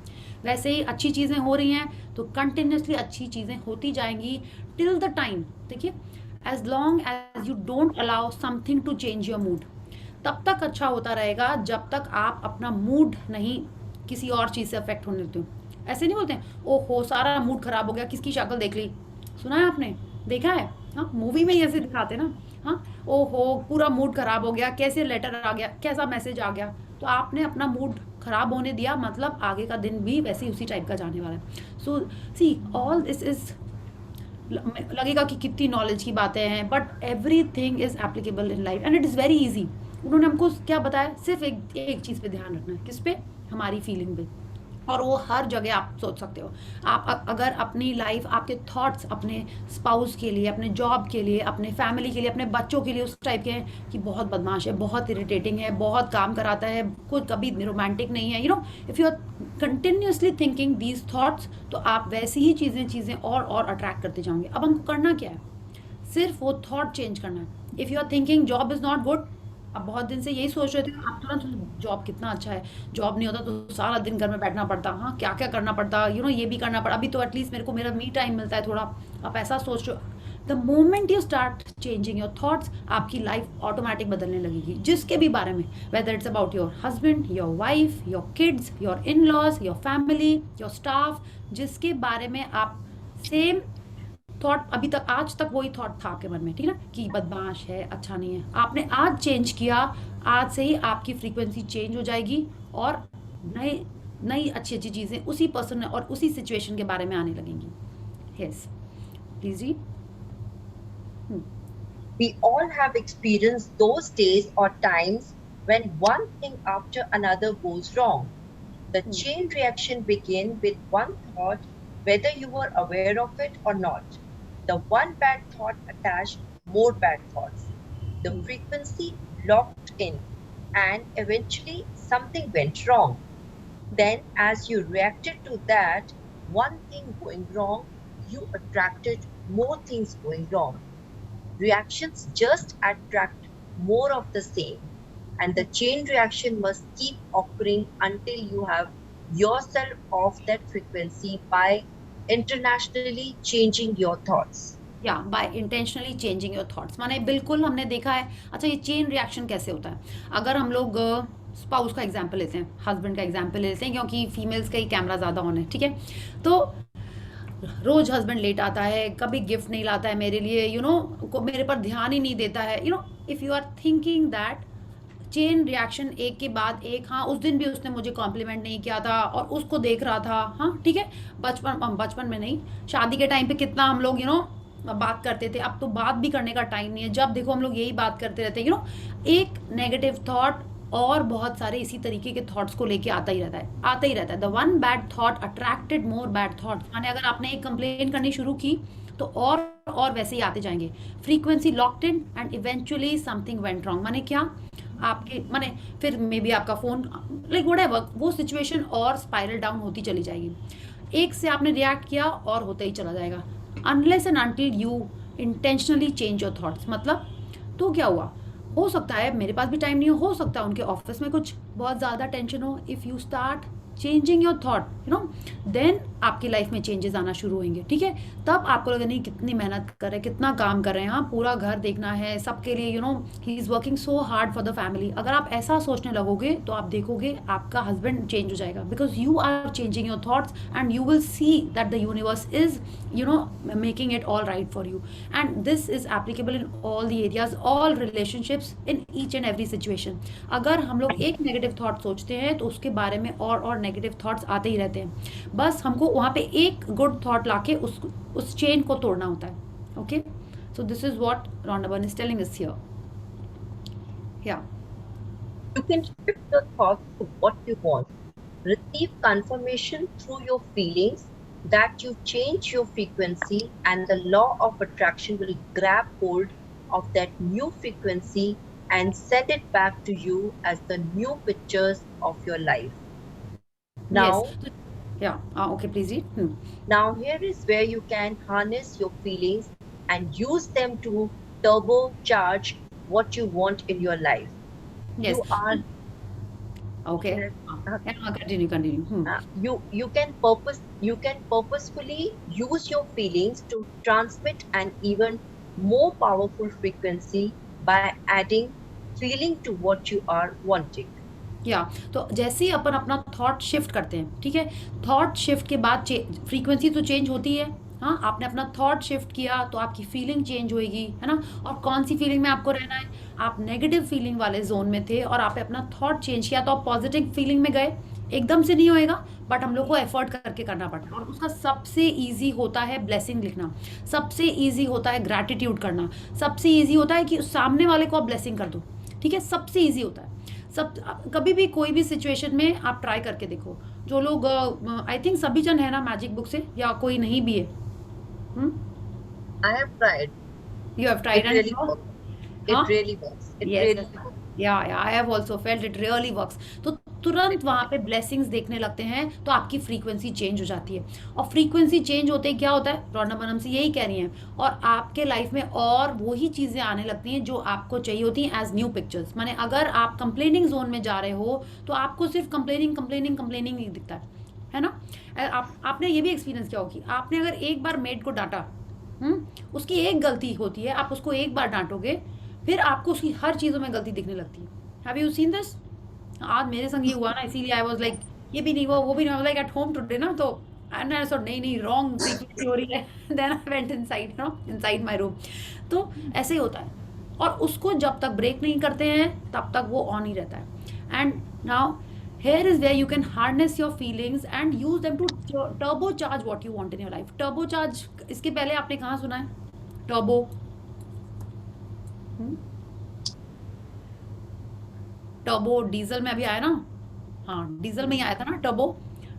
वैसे ही अच्छी चीज़ें हो रही हैं तो कंटिन्यूसली अच्छी चीज़ें होती जाएंगी टिल द टाइम. देखिए, as long as you don't allow something to change your mood, तब तक अच्छा होता रहेगा जब तक आप अपना मूड नहीं किसी और चीज़ से अफेक्ट होने देते हो. ऐसे नहीं बोलते हैं ओहो सारा मूड खराब हो गया, किसकी शक्ल देख ली. सुना है आपने, देखा है? हाँ, मूवी में ही ऐसे दिखाते ना. हाँ, ओहो पूरा मूड खराब हो गया, कैसे लेटर आ गया, कैसा मैसेज आ गया. तो आपने अपना मूड खराब होने दिया, मतलब आगे का दिन भी वैसे ही उसी टाइप का जाने वाला है. सो सी ऑल दिस इज, लगेगा कि कितनी नॉलेज की बातें हैं, but every thing is applicable in life and it is very easy. उन्होंने हमको क्या बताया, सिर्फ एक चीज़ पे ध्यान रखना है. किस पे? हमारी फीलिंग पे. और वो हर जगह आप सोच सकते हो. आप अगर अपनी लाइफ, आपके थॉट्स अपने स्पाउस के लिए, अपने जॉब के लिए, अपने फैमिली के लिए, अपने बच्चों के लिए उस टाइप के हैं कि बहुत बदमाश है, बहुत इरिटेटिंग है, बहुत काम कराता है, कोई कभी रोमांटिक नहीं है, you know, if you are continuously thinking these thoughts, तो आप वैसी ही चीज़ें और अट्रैक्ट करते जाओगे. अब हमको करना क्या है? सिर्फ वो थॉट चेंज करना है. If you are thinking job is not good, अब बहुत दिन से यही सोच रहे थे, आप तुरंत जॉब कितना अच्छा है, जॉब नहीं होता तो सारा दिन घर में बैठना पड़ता, हाँ क्या क्या करना पड़ता, यू नो, ये भी करना पड़ा, अभी तो एटलीस्ट मेरे को मेरा मी टाइम मिलता है थोड़ा. आप ऐसा सोच रहे हो. The moment you start changing your thoughts, आपकी लाइफ ऑटोमेटिक बदलने लगेगी, जिसके भी बारे में, whether it's about your husband, your wife, your kids, your in laws, your family, your staff, जिसके बारे में आप सेम थॉट अभी तक आज तक वही थॉट था आपके मन में, ठीक है ना, कि बदमाश है, अच्छा नहीं है, आपने आज चेंज किया, आज से ही आपकी फ्रीक्वेंसी चेंज हो जाएगी और नई नई अच्छी अच्छी चीज़ें उसी पर्सन और उसी सिचुएशन के बारे में आने लगेंगी। यस, प्लीज जी। We all have experienced those days or times when one thing after another goes wrong. The chain reaction begins with one thought, whether you were aware of it or not. The one bad thought attached more bad thoughts. The frequency locked in, and eventually something went wrong. Then, as you reacted to that one thing going wrong, you attracted more things going wrong. Reactions just attract more of the same, and the chain reaction must keep occurring until you have yourself off that frequency by internationally changing your thoughts. या by intentionally changing your thoughts, माने बिल्कुल हमने देखा है। अच्छा, ये chain reaction कैसे होता है? अगर हम लोग स्पाउस का एग्जाम्पल लेते हैं, हस्बैंड का एग्जाम्पल लेते हैं, क्योंकि फीमेल्स का ही कैमरा ज़्यादा ऑन है, ठीक है? तो रोज हस्बैंड लेट आता है, कभी गिफ्ट नहीं लाता है मेरे लिए, को मेरे पर ध्यान ही नहीं देता है, if you are thinking that chain reaction एक के बाद एक, हाँ उस दिन भी उसने मुझे कॉम्प्लीमेंट नहीं किया था और उसको देख रहा था, हाँ ठीक है, बचपन में नहीं, शादी के टाइम पे कितना हम लोग बात करते थे, अब तो बात भी करने का टाइम नहीं है, जब देखो हम लोग यही बात करते रहते हैं, एक नेगेटिव थॉट और बहुत सारे इसी तरीके के थॉट्स को लेके आता ही रहता है। The one bad thought attracted more bad thoughts, माने अगर आपने एक कंप्लेन करनी शुरू की तो और वैसे ही आते जाएंगे। Frequency locked in and eventually something went wrong, माने क्या, आपके माने फिर मे बी आपका फोन, लाइक व्हाटएवर, वो सिचुएशन और स्पाइरल डाउन होती चली जाएगी। एक से आपने रिएक्ट किया और होता ही चला जाएगा, unless and until you intentionally change your thoughts. मतलब तो क्या हुआ, हो सकता है मेरे पास भी टाइम नहीं हो सकता है उनके ऑफिस में कुछ बहुत ज़्यादा टेंशन हो, if you start changing your thought, then आपकी लाइफ में चेंजेस आना शुरू होंगे, ठीक है? तब आपको लगेगा नहीं कितनी मेहनत कर रहे हैं, कितना काम कर रहे हैं, हाँ पूरा घर देखना है सबके लिए, he is working so hard for the family. अगर आप ऐसा सोचने लगोगे तो आप देखोगे आपका हस्बैंड चेंज हो जाएगा, because you are changing your thoughts and you will see that the universe is making it all right for you, and this is applicable in all the areas, all relationships, in each and every situation. अगर हम लोग एक negative thought सोचते हैं तो उसके बारे में और नेगेटिव थॉट्स आते ही रहते हैं, बस हमको वहाँ पे एक गुड थॉट लाके उस चेन को तोड़ना होता है। Okay, so this is what Rhonda burn is telling us here. या You can shift your thoughts to what you want. Receive confirmation through your feelings that you change your frequency, and the law of attraction will grab hold of that new frequency and send it back to you as the new pictures of your life. Now, yes. Yeah, okay, please read. Now here is where you can harness your feelings and use them to turbocharge what you want in your life. Yes. You are okay. Continue. You can purposefully use your feelings to transmit an even more powerful frequency by adding feeling to what you are wanting. तो जैसे ही अपन अपना thought shift करते हैं, ठीक है, thought shift के बाद frequency तो चेंज होती है, हाँ आपने अपना थॉट शिफ्ट किया तो आपकी फीलिंग चेंज होएगी, है ना? और कौन सी फीलिंग में आपको रहना है? आप नेगेटिव फीलिंग वाले जोन में थे और आपने अपना थॉट चेंज किया तो आप पॉजिटिव फीलिंग में गए। एकदम से नहीं होएगा, बट हम लोग को एफर्ट करके करना पड़ता है, और उसका सबसे ईजी होता है ब्लेसिंग लिखना, सबसे ईजी होता है ग्रैटिट्यूड करना, सबसे ईजी होता है कि सामने वाले को आप ब्लेसिंग कर दो, ठीक है? सबसे ईजी होता है। कभी भी कोई भी सिचुएशन में आप ट्राई करके देखो। जो लोग आई थिंक सभी जन है ना मैजिक बुक से, या कोई नहीं भी है? I have tried. You have tried, it really works. It really works. It yes. really works. Yeah, I have also felt it really works. तो तुरंत वहाँ पे ब्लेसिंग्स देखने लगते हैं तो आपकी फ्रीक्वेंसी चेंज हो जाती है, और फ्रीक्वेंसी चेंज होते ही क्या होता है, रौनक बनम से यही कह रही हैं, और आपके लाइफ में और वही चीज़ें आने लगती हैं जो आपको चाहिए होती हैं एज न्यू पिक्चर्स। माने अगर आप कंप्लेनिंग जोन में जा रहे हो तो आपको सिर्फ कंप्लेनिंग ही दिखता है ना? आपने ये भी एक्सपीरियंस किया होगी, आपने अगर एक बार मेड को डांटा, उसकी एक गलती होती है, आप उसको एक बार डांटोगे, फिर आपको उसकी हर चीज़ों में गलती दिखने लगती है। Have you seen this? आज मेरे संग ये हुआ ना, इसीलिए आई वाज लाइक ये भी नहीं हुआ, वो भी नहीं हुआ, लाइक एट होम टुडे ना, तो एंड आई सॉ नहीं नहीं रॉन्ग फ्रीक्वेंसी हो रही है। Then I went inside inside my room. तो ऐसे ही होता है, और उसको जब तक ब्रेक नहीं करते हैं तब तक वो ऑन ही रहता है। And now here is where you can harness your feelings and use them to turbocharge what you want in your life. Turbocharge, इसके पहले आपने कहाँ सुना है टर्बो? टर्बो डीजल में अभी आया ना, हाँ डीजल में ही आया था ना टर्बो,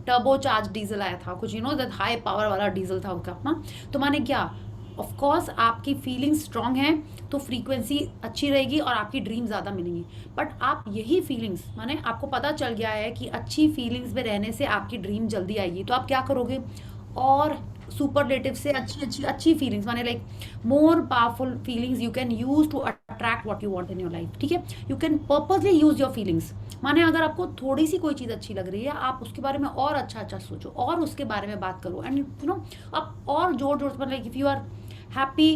टर्बो चार्ज डीजल आया था कुछ, दैट हाई पावर वाला डीजल था उसका ना। तो माने क्या, ऑफ कोर्स आपकी फीलिंग्स स्ट्रांग हैं तो फ्रीक्वेंसी अच्छी रहेगी और आपकी ड्रीम ज़्यादा मिलेंगी। बट आप यही फीलिंग्स, माने आपको पता चल गया है कि अच्छी फीलिंग्स में रहने से आपकी ड्रीम जल्दी आएगी, तो आप क्या करोगे, और सुपरलेटिव से अच्छी अच्छी अच्छी फीलिंग्स, माने like more powerful feelings you can use to attract what you want in your life. ठीक है, you can purposely use your feelings. माने अगर आपको थोड़ी सी कोई चीज़ अच्छी लग रही है, आप उसके बारे में और अच्छा अच्छा सोचो और उसके बारे में बात करो, एंड आप और जोर जोर से, मतलब like if you are happy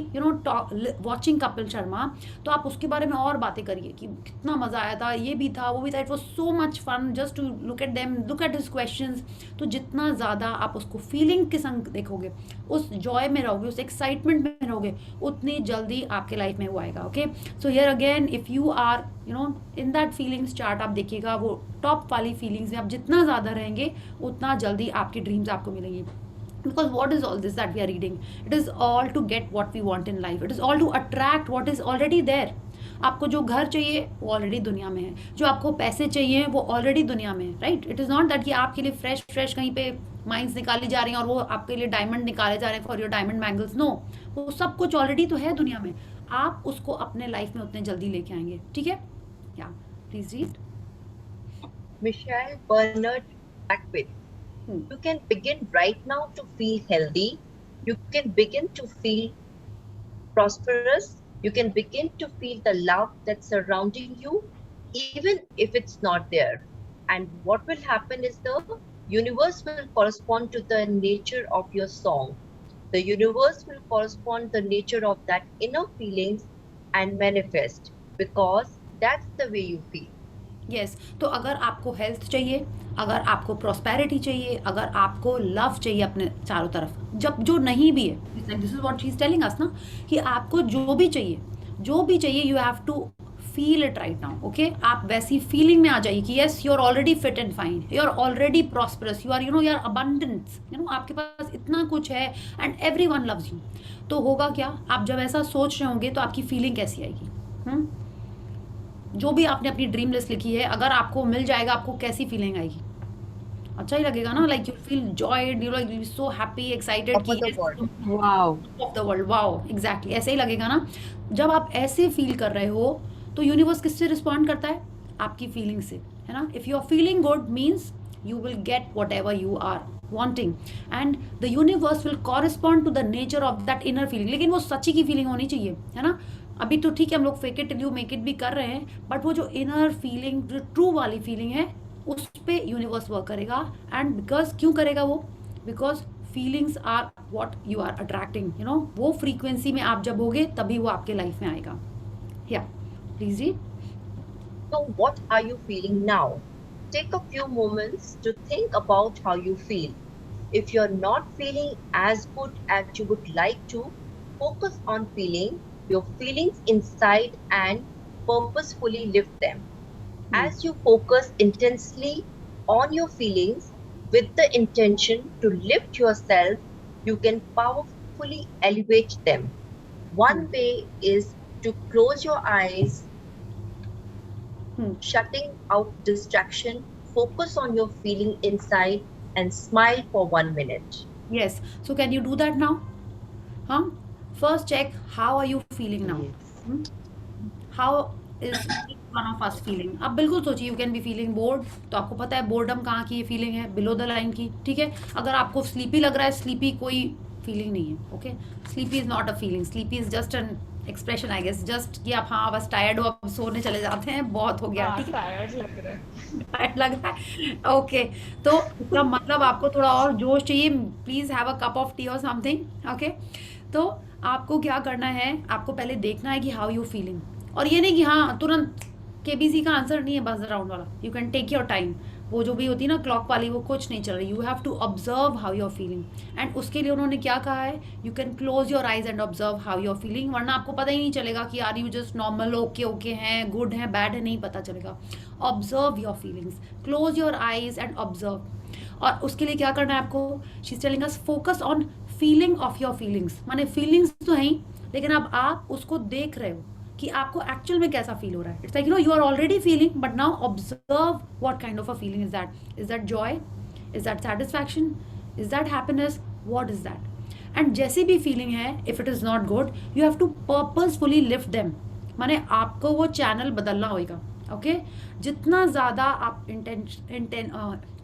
watching Kapil Sharma, तो आप उसके बारे में और बातें करिए कि कितना मज़ा आया था, ये भी था वो भी था, it was so much fun just to look at them, look at his questions. तो जितना ज़्यादा आप उसको फीलिंग के संग देखोगे, उस जॉय में रहोगे, उस एक्साइटमेंट में रहोगे, उतनी जल्दी आपके लाइफ में वो आएगा। Okay, so here again if you are in that feelings chart, आप देखिएगा वो टॉप वाली फीलिंग्स में आप जितना ज़्यादा रहेंगे उतना जल्दी आपकी ड्रीम्स आपको मिलेंगी। Because what is all this that we are reading? It is all to get what we want in life. It is all to attract what is already there. आपको जो घर चाहिए वो ऑलरेडी दुनिया में है, जो आपको पैसे चाहिए वो ऑलरेडी दुनिया में है, right? It is not that कि आपके लिए फ्रेश फ्रेश कहीं पे माइंस निकाली जा रही हैं और वो आपके लिए डायमंड निकाले जा रहे हैं for your diamond bangles. No, वो सब कुछ ऑलरेडी तो है दुनिया में, आप उसको अपने लाइफ में उतने जल्दी लेके आएंगे। ठीक है, या please read. Michelle Bernard Beckwith. You can begin right now to feel healthy. You can begin to feel prosperous. You can begin to feel the love that's surrounding you, even if it's not there. And what will happen is the universe will correspond to the nature of your song. The universe will correspond the nature of that inner feelings and manifest, because that's the way you feel. Yes तो अगर आपको health चाहिए, अगर आपको prosperity चाहिए, अगर आपको love चाहिए अपने चारों तरफ, जब जो नहीं भी है, this is what she is telling us ना, कि आपको जो भी चाहिए you have to feel it right now. Okay, आप वैसी फीलिंग में आ जाइए कि yes you are already fit and fine, you are already prosperous, you are you are abundance, आपके पास इतना कुछ है एंड एवरीवन लव्स यू। तो होगा क्या, आप जब ऐसा सोच रहे होंगे तो आपकी फीलिंग कैसी आएगी? जो भी आपने अपनी ड्रीम लिस्ट लिखी है, अगर आपको मिल जाएगा, आपको कैसी फीलिंग आएगी? अच्छा ही लगेगा ना, like you feel joyed, you like so happy, excited Of the world. Wow of the world, wow, exactly ऐसे ही लगेगा ना। जब आप ऐसे फील कर रहे हो तो यूनिवर्स किससे रिस्पॉन्ड करता है? आपकी फीलिंग से, है ना। If you are feeling good means you will get whatever you are wanting and the universe will correspond to the nature of that inner feeling। लेकिन वो सच्ची की फीलिंग होनी चाहिए, है ना। अभी तो ठीक है हम लोग fake it till you make it भी कर रहे हैं, बट वो जो इनर फीलिंग, जो ट्रू वाली फीलिंग है, उस पे यूनिवर्स वर्क करेगा। एंड बिकॉज क्यों करेगा वो? Because feelings are what you are attracting, वो फ्रीक्वेंसी में आप जब होगे तभी वो आपके लाइफ में आएगा। या please read. So what are you feeling now? Take a few moments to think about how you feel. If you're not feeling as good as you would like to, focus on feeling your feelings inside and purposefully lift them. As you focus intensely on your feelings with the intention to lift yourself, you can powerfully elevate them. One way is to close your eyes, shutting out distraction, focus on your feeling inside and smile for 1 minute. Yes, so can you do that now? First check how are you feeling now. How is each one of us feeling? अब बिल्कुल सोचिए, you can be feeling bored, तो आपको पता है boredom कहाँ की feeling है? बिलो द लाइन की। ठीक है, अगर आपको स्लीपी लग रहा है, स्लीपी कोई फीलिंग नहीं है। Okay, sleepy is not a feeling, sleepy is just an expression I guess, just कि आप हाँ बस टायर्ड हो, आप सोने चले जाते हैं, बहुत हो गया। ठीक है, टायर्ड लग रहा है, टायर्ड लग रहा है। ओके, तो इसका मतलब आपको थोड़ा और जोश चाहिए, please have a cup of T और समथिंग। ओके, तो आपको क्या करना है, आपको पहले देखना है कि हाउ यू फीलिंग, और ये नहीं कि हाँ तुरंत केबीसी का आंसर नहीं है बस राउंड वाला, you can take your time, वो जो भी होती है ना क्लॉक वाली वो कुछ नहीं चल रही, you have to observe how you are feeling. And उसके लिए उन्होंने क्या कहा है, you can close your eyes and observe how you are feeling, वरना आपको पता ही नहीं चलेगा कि are you just normal, okay okay हैं, गुड है, बैड है, नहीं पता चलेगा। Observe your feelings, close your eyes and observe. और उसके लिए क्या करना है आपको, she is telling us focus on feeling of your feelings, माने फीलिंग्स तो है ही, लेकिन अब आप उसको देख रहे हो कि आपको एक्चुअल में कैसा फील हो रहा है। It's like you are already feeling, but now observe what kind of a feeling is that. Is that joy, is that satisfaction, is that happiness, what is that. And जैसी भी feeling है, if it is not good, you have to purposefully lift them, माने आपको वो channel बदलना होगा। Okay जितना ज़्यादा आप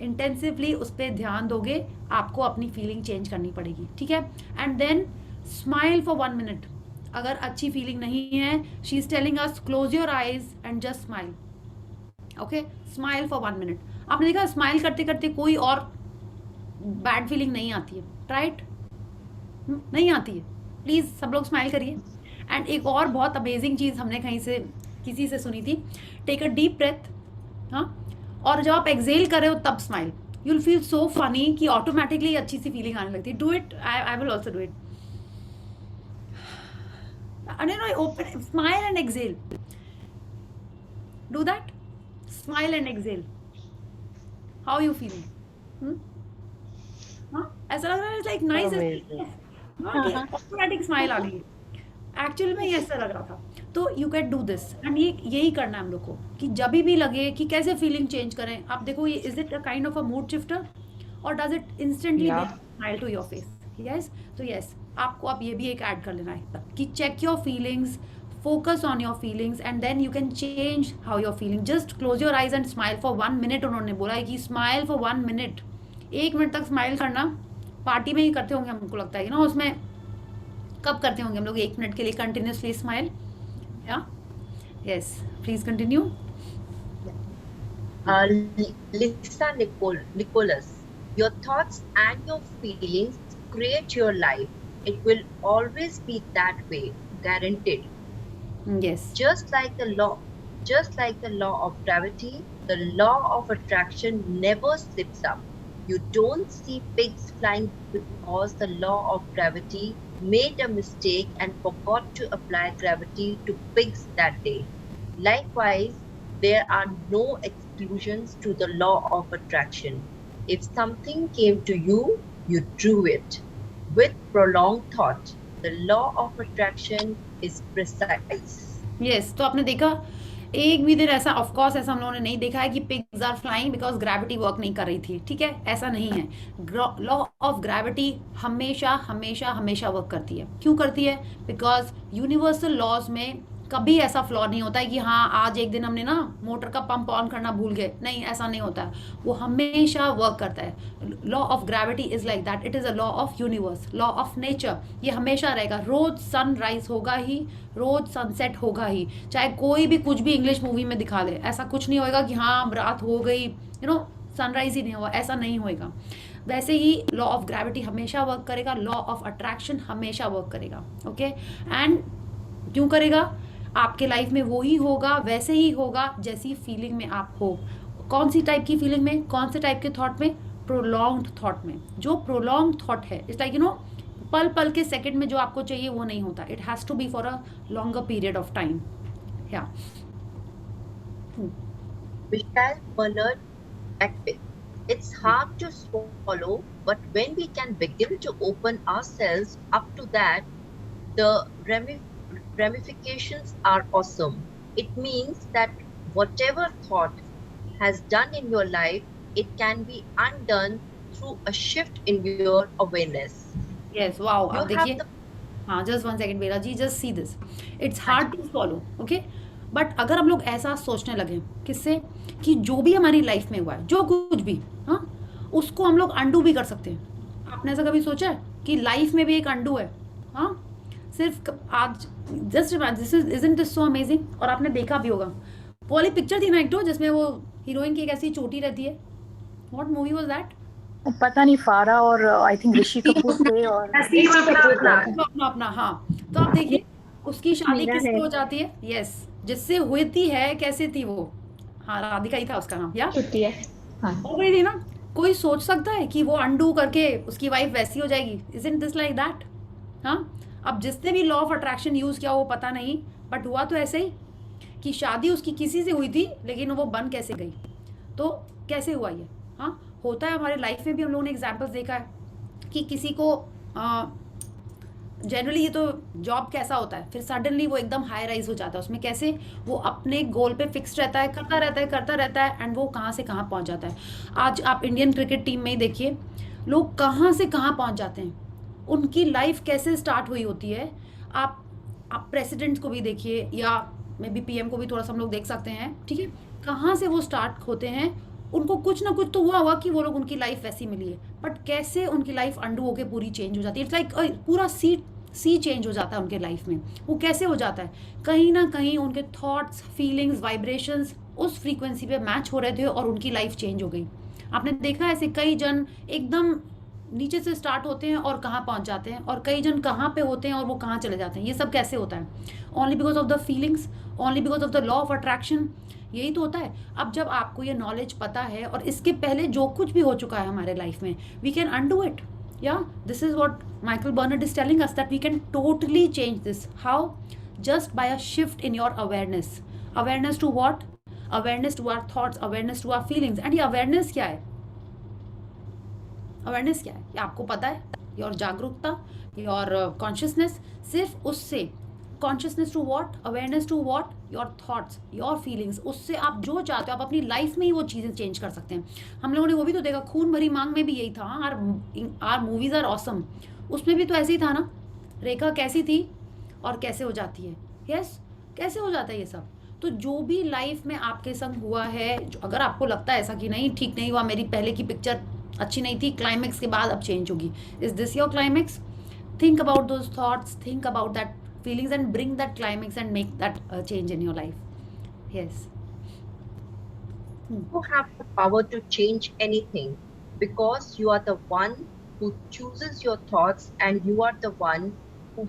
इंटेंसिवली उस पर ध्यान दोगे, आपको अपनी फीलिंग चेंज करनी पड़ेगी, ठीक है। And then smile for 1 minute. अगर अच्छी फीलिंग नहीं है, she is telling us close your eyes and just smile. Okay smile for 1 minute. आपने देखा स्माइल करते करते कोई और बैड फीलिंग नहीं आती है, राइट? नहीं आती है। प्लीज़ सब लोग स्माइल करिए। एंड एक और बहुत अमेजिंग चीज़ हमने कहीं से किसी से सुनी थी, टेक अ डीप ब्रेथ, हाँ, और जब आप एक्सेल कर रहे हो तब smile, you will feel so funny कि ऑटोमेटिकली अच्छी सी फीलिंग आने लगती है। Do it, I will also do it. Open, smile and exhale. Do that. Smile and exhale. How you feeling? हाँ ऐसा लग रहा है लाइक नाइस, ऑटोमेटिक स्माइल आ गई। एक्चुअल में ये ऐसा लग रहा था। तो you can do this, and ये यही करना है हम लोग को कि जब भी लगे कि कैसे फीलिंग चेंज करें। आप देखो, ये is it a kind of a mood shifter और does it instantly smile to your face? Yes. तो यस, आपको अब ये भी एक ऐड कर लेना है कि check your feelings, focus on your feelings, and then you can change how you're feeling. Just close your eyes and smile for 1 minute. उन्होंने बोला है कि smile for 1 minute, 1 मिनट तक स्माइल करना। पार्टी में ही करते होंगे हमको लगता है ना, उसमें कब करते होंगे हम लोग 1 मिनट के लिए कंटिन्यूसली स्माइल? या yes, please continue. Lisa Nicholas, your thoughts and your feelings create your life. It will always be that way, guaranteed. Yes. Just like the law of gravity, the law of attraction never slips up. You don't see pigs flying because the law of gravity made a mistake and forgot to apply gravity to pigs that day. Likewise, there are no exclusions to the law of attraction. If something came to you, you drew it. With prolonged thought, the law of attraction is precise. Yes, तो आपने देखा एक भी दिन ऐसा, of course ऐसा हम लोगों ने नहीं देखा है कि pigs are flying because gravity work नहीं कर रही थी, ठीक है, ऐसा नहीं है। लॉ ऑफ ग्रेविटी हमेशा हमेशा हमेशा वर्क करती है। क्यों करती है? बिकॉज यूनिवर्सल लॉज में कभी ऐसा फ्लॉ नहीं होता है कि हाँ आज एक दिन हमने ना मोटर का पंप ऑन करना भूल गए, नहीं, ऐसा नहीं होता है, वो हमेशा वर्क करता है। Law of gravity is like that, it is a law of universe, law of nature, ये हमेशा रहेगा। रोज सनराइज होगा ही, रोज सनसेट होगा ही, चाहे कोई भी कुछ भी इंग्लिश मूवी में दिखा दे, ऐसा कुछ नहीं होएगा कि हाँ रात हो गई, यू नो सनराइज ही नहीं हुआ, ऐसा नहीं होएगा। वैसे ही लॉ ऑफ ग्रेविटी हमेशा वर्क करेगा, लॉ ऑफ अट्रैक्शन हमेशा वर्क करेगा। ओके, एंड क्यों करेगा? आपके लाइफ में वो ही होगा, वैसे ही होगा जैसी फीलिंग में आप हो। कौन सी टाइप की फीलिंग में, कौन से टाइप के थॉट में? प्रोलॉन्ग्ड थॉट में। जो प्रोलॉन्ग्ड थॉट है, इट्स लाइक पल पल के सेकंड में जो आपको चाहिए वो नहीं होता, it has to be for a longer period of time. या Michelle Bernard Beckwith. It's hard to swallow, but when we can begin to open ourselves up to that, the ramifications are awesome. It means that whatever thought has done in your life, it can be undone through a shift in your awareness. Yes, wow. You अब have देखिए, हाँ just 1 second Bela ji, just see this, it's hard to follow, okay, but अगर हम लोग ऐसा सोचने लगे किससे कि जो भी हमारी लाइफ में हुआ है, जो कुछ भी, हाँ, उसको हम लोग अंडू भी कर सकते हैं। आपने ऐसा कभी सोचा है कि लाइफ में भी एक अंडू है? हाँ, सिर्फ आज just this isn't this so amazing. और आपने देखा भी होगा, वो वाली पिक्चर थी ना एक तो, जिसमें वो हीरोइन की एक ऐसी चोटी रहती है, व्हाट मूवी वाज दैट? पता नहीं, फारा और आई थिंक ऋषि कपूर थे और नसीब अपना अपना अपना, हाँ। तो आप देखिए उसकी शादी मेरा किससे है हो जाती है? यस, जिससे हुई है। कैसे थी वो? हाँ, राधिका ही था उसका नाम, या छुट्टी है। हाँ, हो गई थी ना। कोई सोच सकता है कि वो अनडू करके उसकी वाइफ वैसी हो जाएगी? Isn't this like that? हाँ। अब जिसने भी लॉ ऑफ अट्रैक्शन यूज किया वो पता नहीं, बट हुआ तो ऐसे ही कि शादी उसकी किसी से हुई थी, लेकिन वो बन कैसे गई? तो कैसे हुआ ये? हाँ, होता है हमारे लाइफ में भी। हम लोगों ने एग्जाम्पल्स देखा है कि किसी को जनरली ये तो जॉब कैसा होता है, फिर सडनली वो एकदम हाई राइज हो जाता है उसमें। कैसे? वो अपने गोल पे फिक्स रहता है, करता रहता है एंड वो कहाँ से कहाँ पहुँच जाता है। आज आप इंडियन क्रिकेट टीम में ही देखिए, लोग कहाँ से कहाँ पहुँच जाते हैं, उनकी लाइफ कैसे स्टार्ट हुई होती है। आप आप प्रेसिडेंट को भी देखिए, या मे बी पीएम को भी थोड़ा सा हम लोग देख सकते हैं, ठीक है? कहाँ से वो स्टार्ट होते हैं, उनको कुछ ना कुछ तो हुआ होगा कि वो लोग, उनकी लाइफ वैसी मिली है, बट कैसे उनकी लाइफ अंडू होके पूरी चेंज हो जाती है। इट्स लाइक पूरा सी चेंज हो जाता है उनके लाइफ में। वो कैसे हो जाता है? कहीं ना कहीं उनके थॉट्स, फीलिंग्स, वाइब्रेशंस उस फ्रीक्वेंसी पे मैच हो रहे थे और उनकी लाइफ चेंज हो गई। आपने देखा ऐसे कई जन एकदम नीचे से स्टार्ट होते हैं और कहाँ पहुँच जाते हैं, और कई जन कहाँ पे होते हैं और वो कहाँ चले जाते हैं। ये सब कैसे होता है? Only because of the feelings, only because of the law of attraction. यही तो होता है। अब जब आपको ये नॉलेज पता है और इसके पहले जो कुछ भी हो चुका है हमारे लाइफ में, we can undo it. Yeah, this is what Michael Bernard is telling us, that we can totally change this. How? Just by a shift in your awareness. Awareness to what? Awareness to our thoughts, awareness to our feelings. And ये awareness क्या है? Awareness क्या है? ये आपको पता है? Your जागरूकता, योर कॉन्शियसनेस, सिर्फ उससे। Consciousness to what? Awareness to what? Your thoughts, your feelings. उससे आप जो चाहते हो, आप अपनी लाइफ में ही वो चीज़ें चेंज कर सकते हैं। हम लोगों ने वो भी तो देखा, खून भरी मांग में भी यही था। आर मूवीज आर ऑसम, उसमें भी तो ऐसे ही था ना। रेखा कैसी थी और कैसे हो जाती है? यस, कैसे हो जाता है ये सब? तो जो भी लाइफ में आपके संग हुआ है, अगर आपको लगता है ऐसा कि नहीं ठीक नहीं हुआ, मेरी पहले की पिक्चर अच्छी नहीं थी, क्लाइमेक्स के बाद अब चेंज होगी, is this your climax? Think about those thoughts, think about that feelings and bring that climax and make that change in your life. Yes. You have the power to change anything because you are the one who chooses your thoughts and you are the one who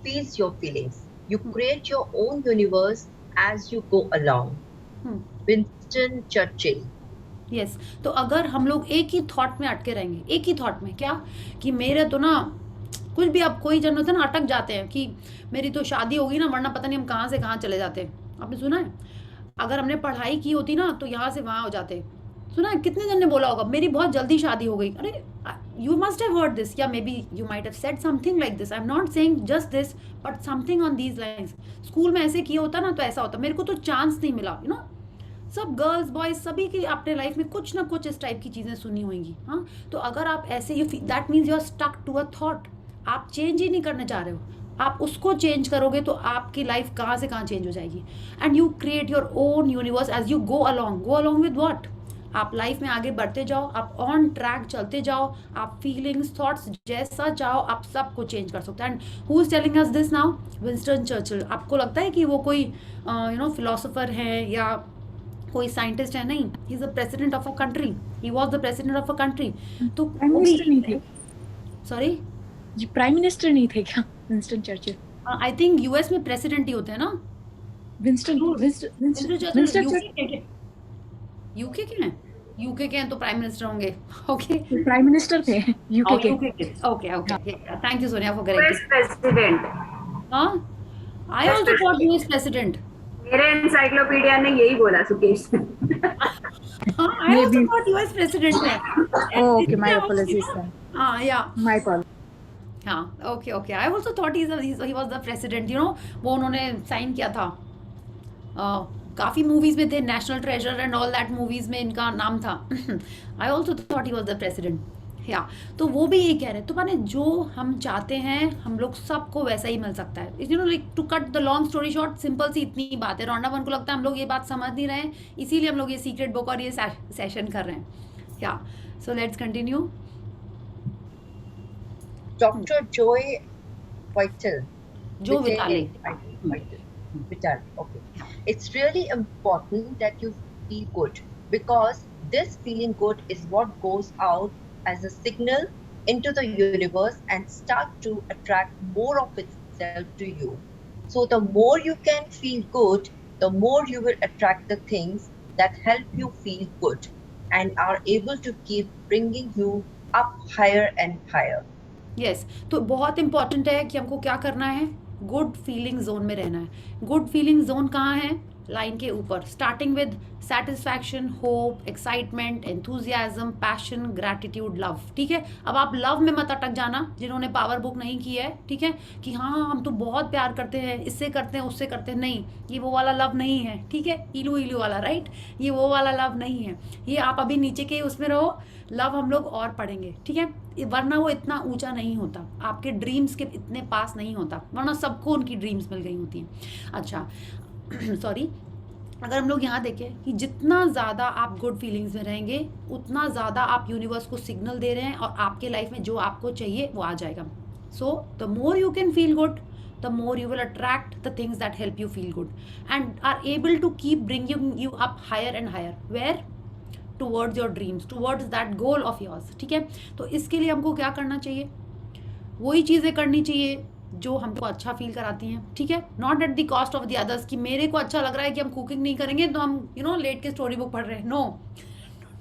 feels your feelings. You create your own universe as you go along. Winston Churchill. Yes. तो अगर हम लोग एक ही thought में अटके रहेंगे, एक ही thought में, क्या कि मेरे तो ना कुछ भी, अब कोई जन होता है ना अटक जाते हैं कि मेरी तो शादी होगी ना, वरना पता नहीं हम कहाँ से कहाँ चले जाते हैं। आपने सुना है? अगर हमने पढ़ाई की होती ना तो यहाँ से वहाँ हो जाते। सुना है? कितने जन ने बोला होगा मेरी बहुत जल्दी शादी हो गई। अरे you must have heard this, या maybe you might have said something like this. I am not saying just this, but something on these lines. School में ऐसे किया होता ना तो ऐसा होता, मेरे को तो चांस नहीं मिला, यू नो। सब गर्ल्स बॉयज सभी की अपने लाइफ में कुछ ना कुछ इस टाइप की चीज़ें सुनी होंगी। हाँ, तो अगर आप ऐसे, you that means you are stuck to a thought. आप चेंज ही नहीं करना चाह रहे हो। आप उसको चेंज करोगे तो आपकी लाइफ कहाँ से कहाँ चेंज हो जाएगी। And you create your own universe as you go along with what? आप लाइफ में आगे बढ़ते जाओ, आप ऑन ट्रैक चलते जाओ, आप फीलिंग्स, थॉट्स जैसा चाहो आप सबको चेंज कर सकते हो। And who is telling us this now? Winston Churchill. आपको लगता है कि वो कोई फिलोसोफर है या कोई साइंटिस्ट है? नहीं, he is the president of a country. He was the president of a country. तो प्राइम मिनिस्टर नहीं थे? सॉरी जी, प्राइम मिनिस्टर नहीं थे क्या Winston Churchill? I think US में प्रेसिडेंट ही होते हैं ना। विंस्टन यूके के हैं? यूके के हैं तो प्राइम मिनिस्टर होंगे। ओके, प्राइम मिनिस्टर थे यूके के। Okay okay, thank you Sonia for correcting. President. हाँ, I also thought US president. मेरे एनसाइक्लोपीडिया ने यही बोला सुकेश। हाँ, I also thought US president है। Okay, my apologies sir. हाँ, या माय अपॉलॉजी। हाँ, okay, I also thought he was the president, you know. वो उन्होंने साइन किया था, काफ़ी मूवीज़ में थे, national treasure and all that movies में इनका नाम था। I also thought he was the president. या तो वो भी यही कह रहे हैं। तो माने जो हम चाहते हैं हम लोग सबको वैसा ही मिल सकता है। You know, like to cut the long story short, simple सी इतनी बात है। रोंडा वन को लगता है हम लोग ये बात समझ नहीं रहे हैं, इसीलिए हम लोग ये सीक्रेट बुक और ये सेशन कर रहे हैं। या so let's continue. Dr. Joy Vital. जो विटाले। Vital. Okay. It's really important that you feel good because this feeling good is what goes out as a signal into the universe and start to attract more of itself to you. So the more you can feel good, the more you will attract the things that help you feel good and are able to keep bringing you up higher and higher. Yes तो बहुत important है कि हमको क्या करना है, good feeling zone में रहना है। गुड फीलिंग जोन कहाँ है, लाइन के ऊपर, starting with satisfaction, hope, excitement, enthusiasm, passion, gratitude, love. ठीक है, अब आप लव में मत अटक जाना जिन्होंने पावर बुक नहीं की है। ठीक है, कि हाँ हम तो बहुत प्यार करते हैं, इससे करते हैं उससे करते हैं, नहीं, ये वो वाला लव नहीं है। ठीक है, इलू इलू वाला, राइट, ये वो वाला लव नहीं है। ये आप अभी नीचे के उसमें रहो, लव हम लोग और पढ़ेंगे। ठीक है, वरना वो इतना ऊंचा नहीं होता, आपके ड्रीम्स के इतने पास नहीं होता, वरना सबको उनकी ड्रीम्स मिल गई होती हैं। अच्छा सॉरी, अगर हम लोग यहाँ देखें कि जितना ज़्यादा आप गुड फीलिंग्स में रहेंगे उतना ज़्यादा आप यूनिवर्स को सिग्नल दे रहे हैं और आपके लाइफ में जो आपको चाहिए वो आ जाएगा। So the more you can feel good, the more you will attract the things that help you feel good and are able to keep bringing you up higher and higher, where towards your dreams, towards that goal of yours। ठीक है, तो इसके लिए हमको क्या करना चाहिए, वही चीज़ें करनी चाहिए जो हमको अच्छा फील कराती हैं। ठीक है, not at the cost of the others, कि मेरे को अच्छा लग रहा है कि हम कुकिंग नहीं करेंगे तो हम लेट के स्टोरी बुक पढ़ रहे हैं। No,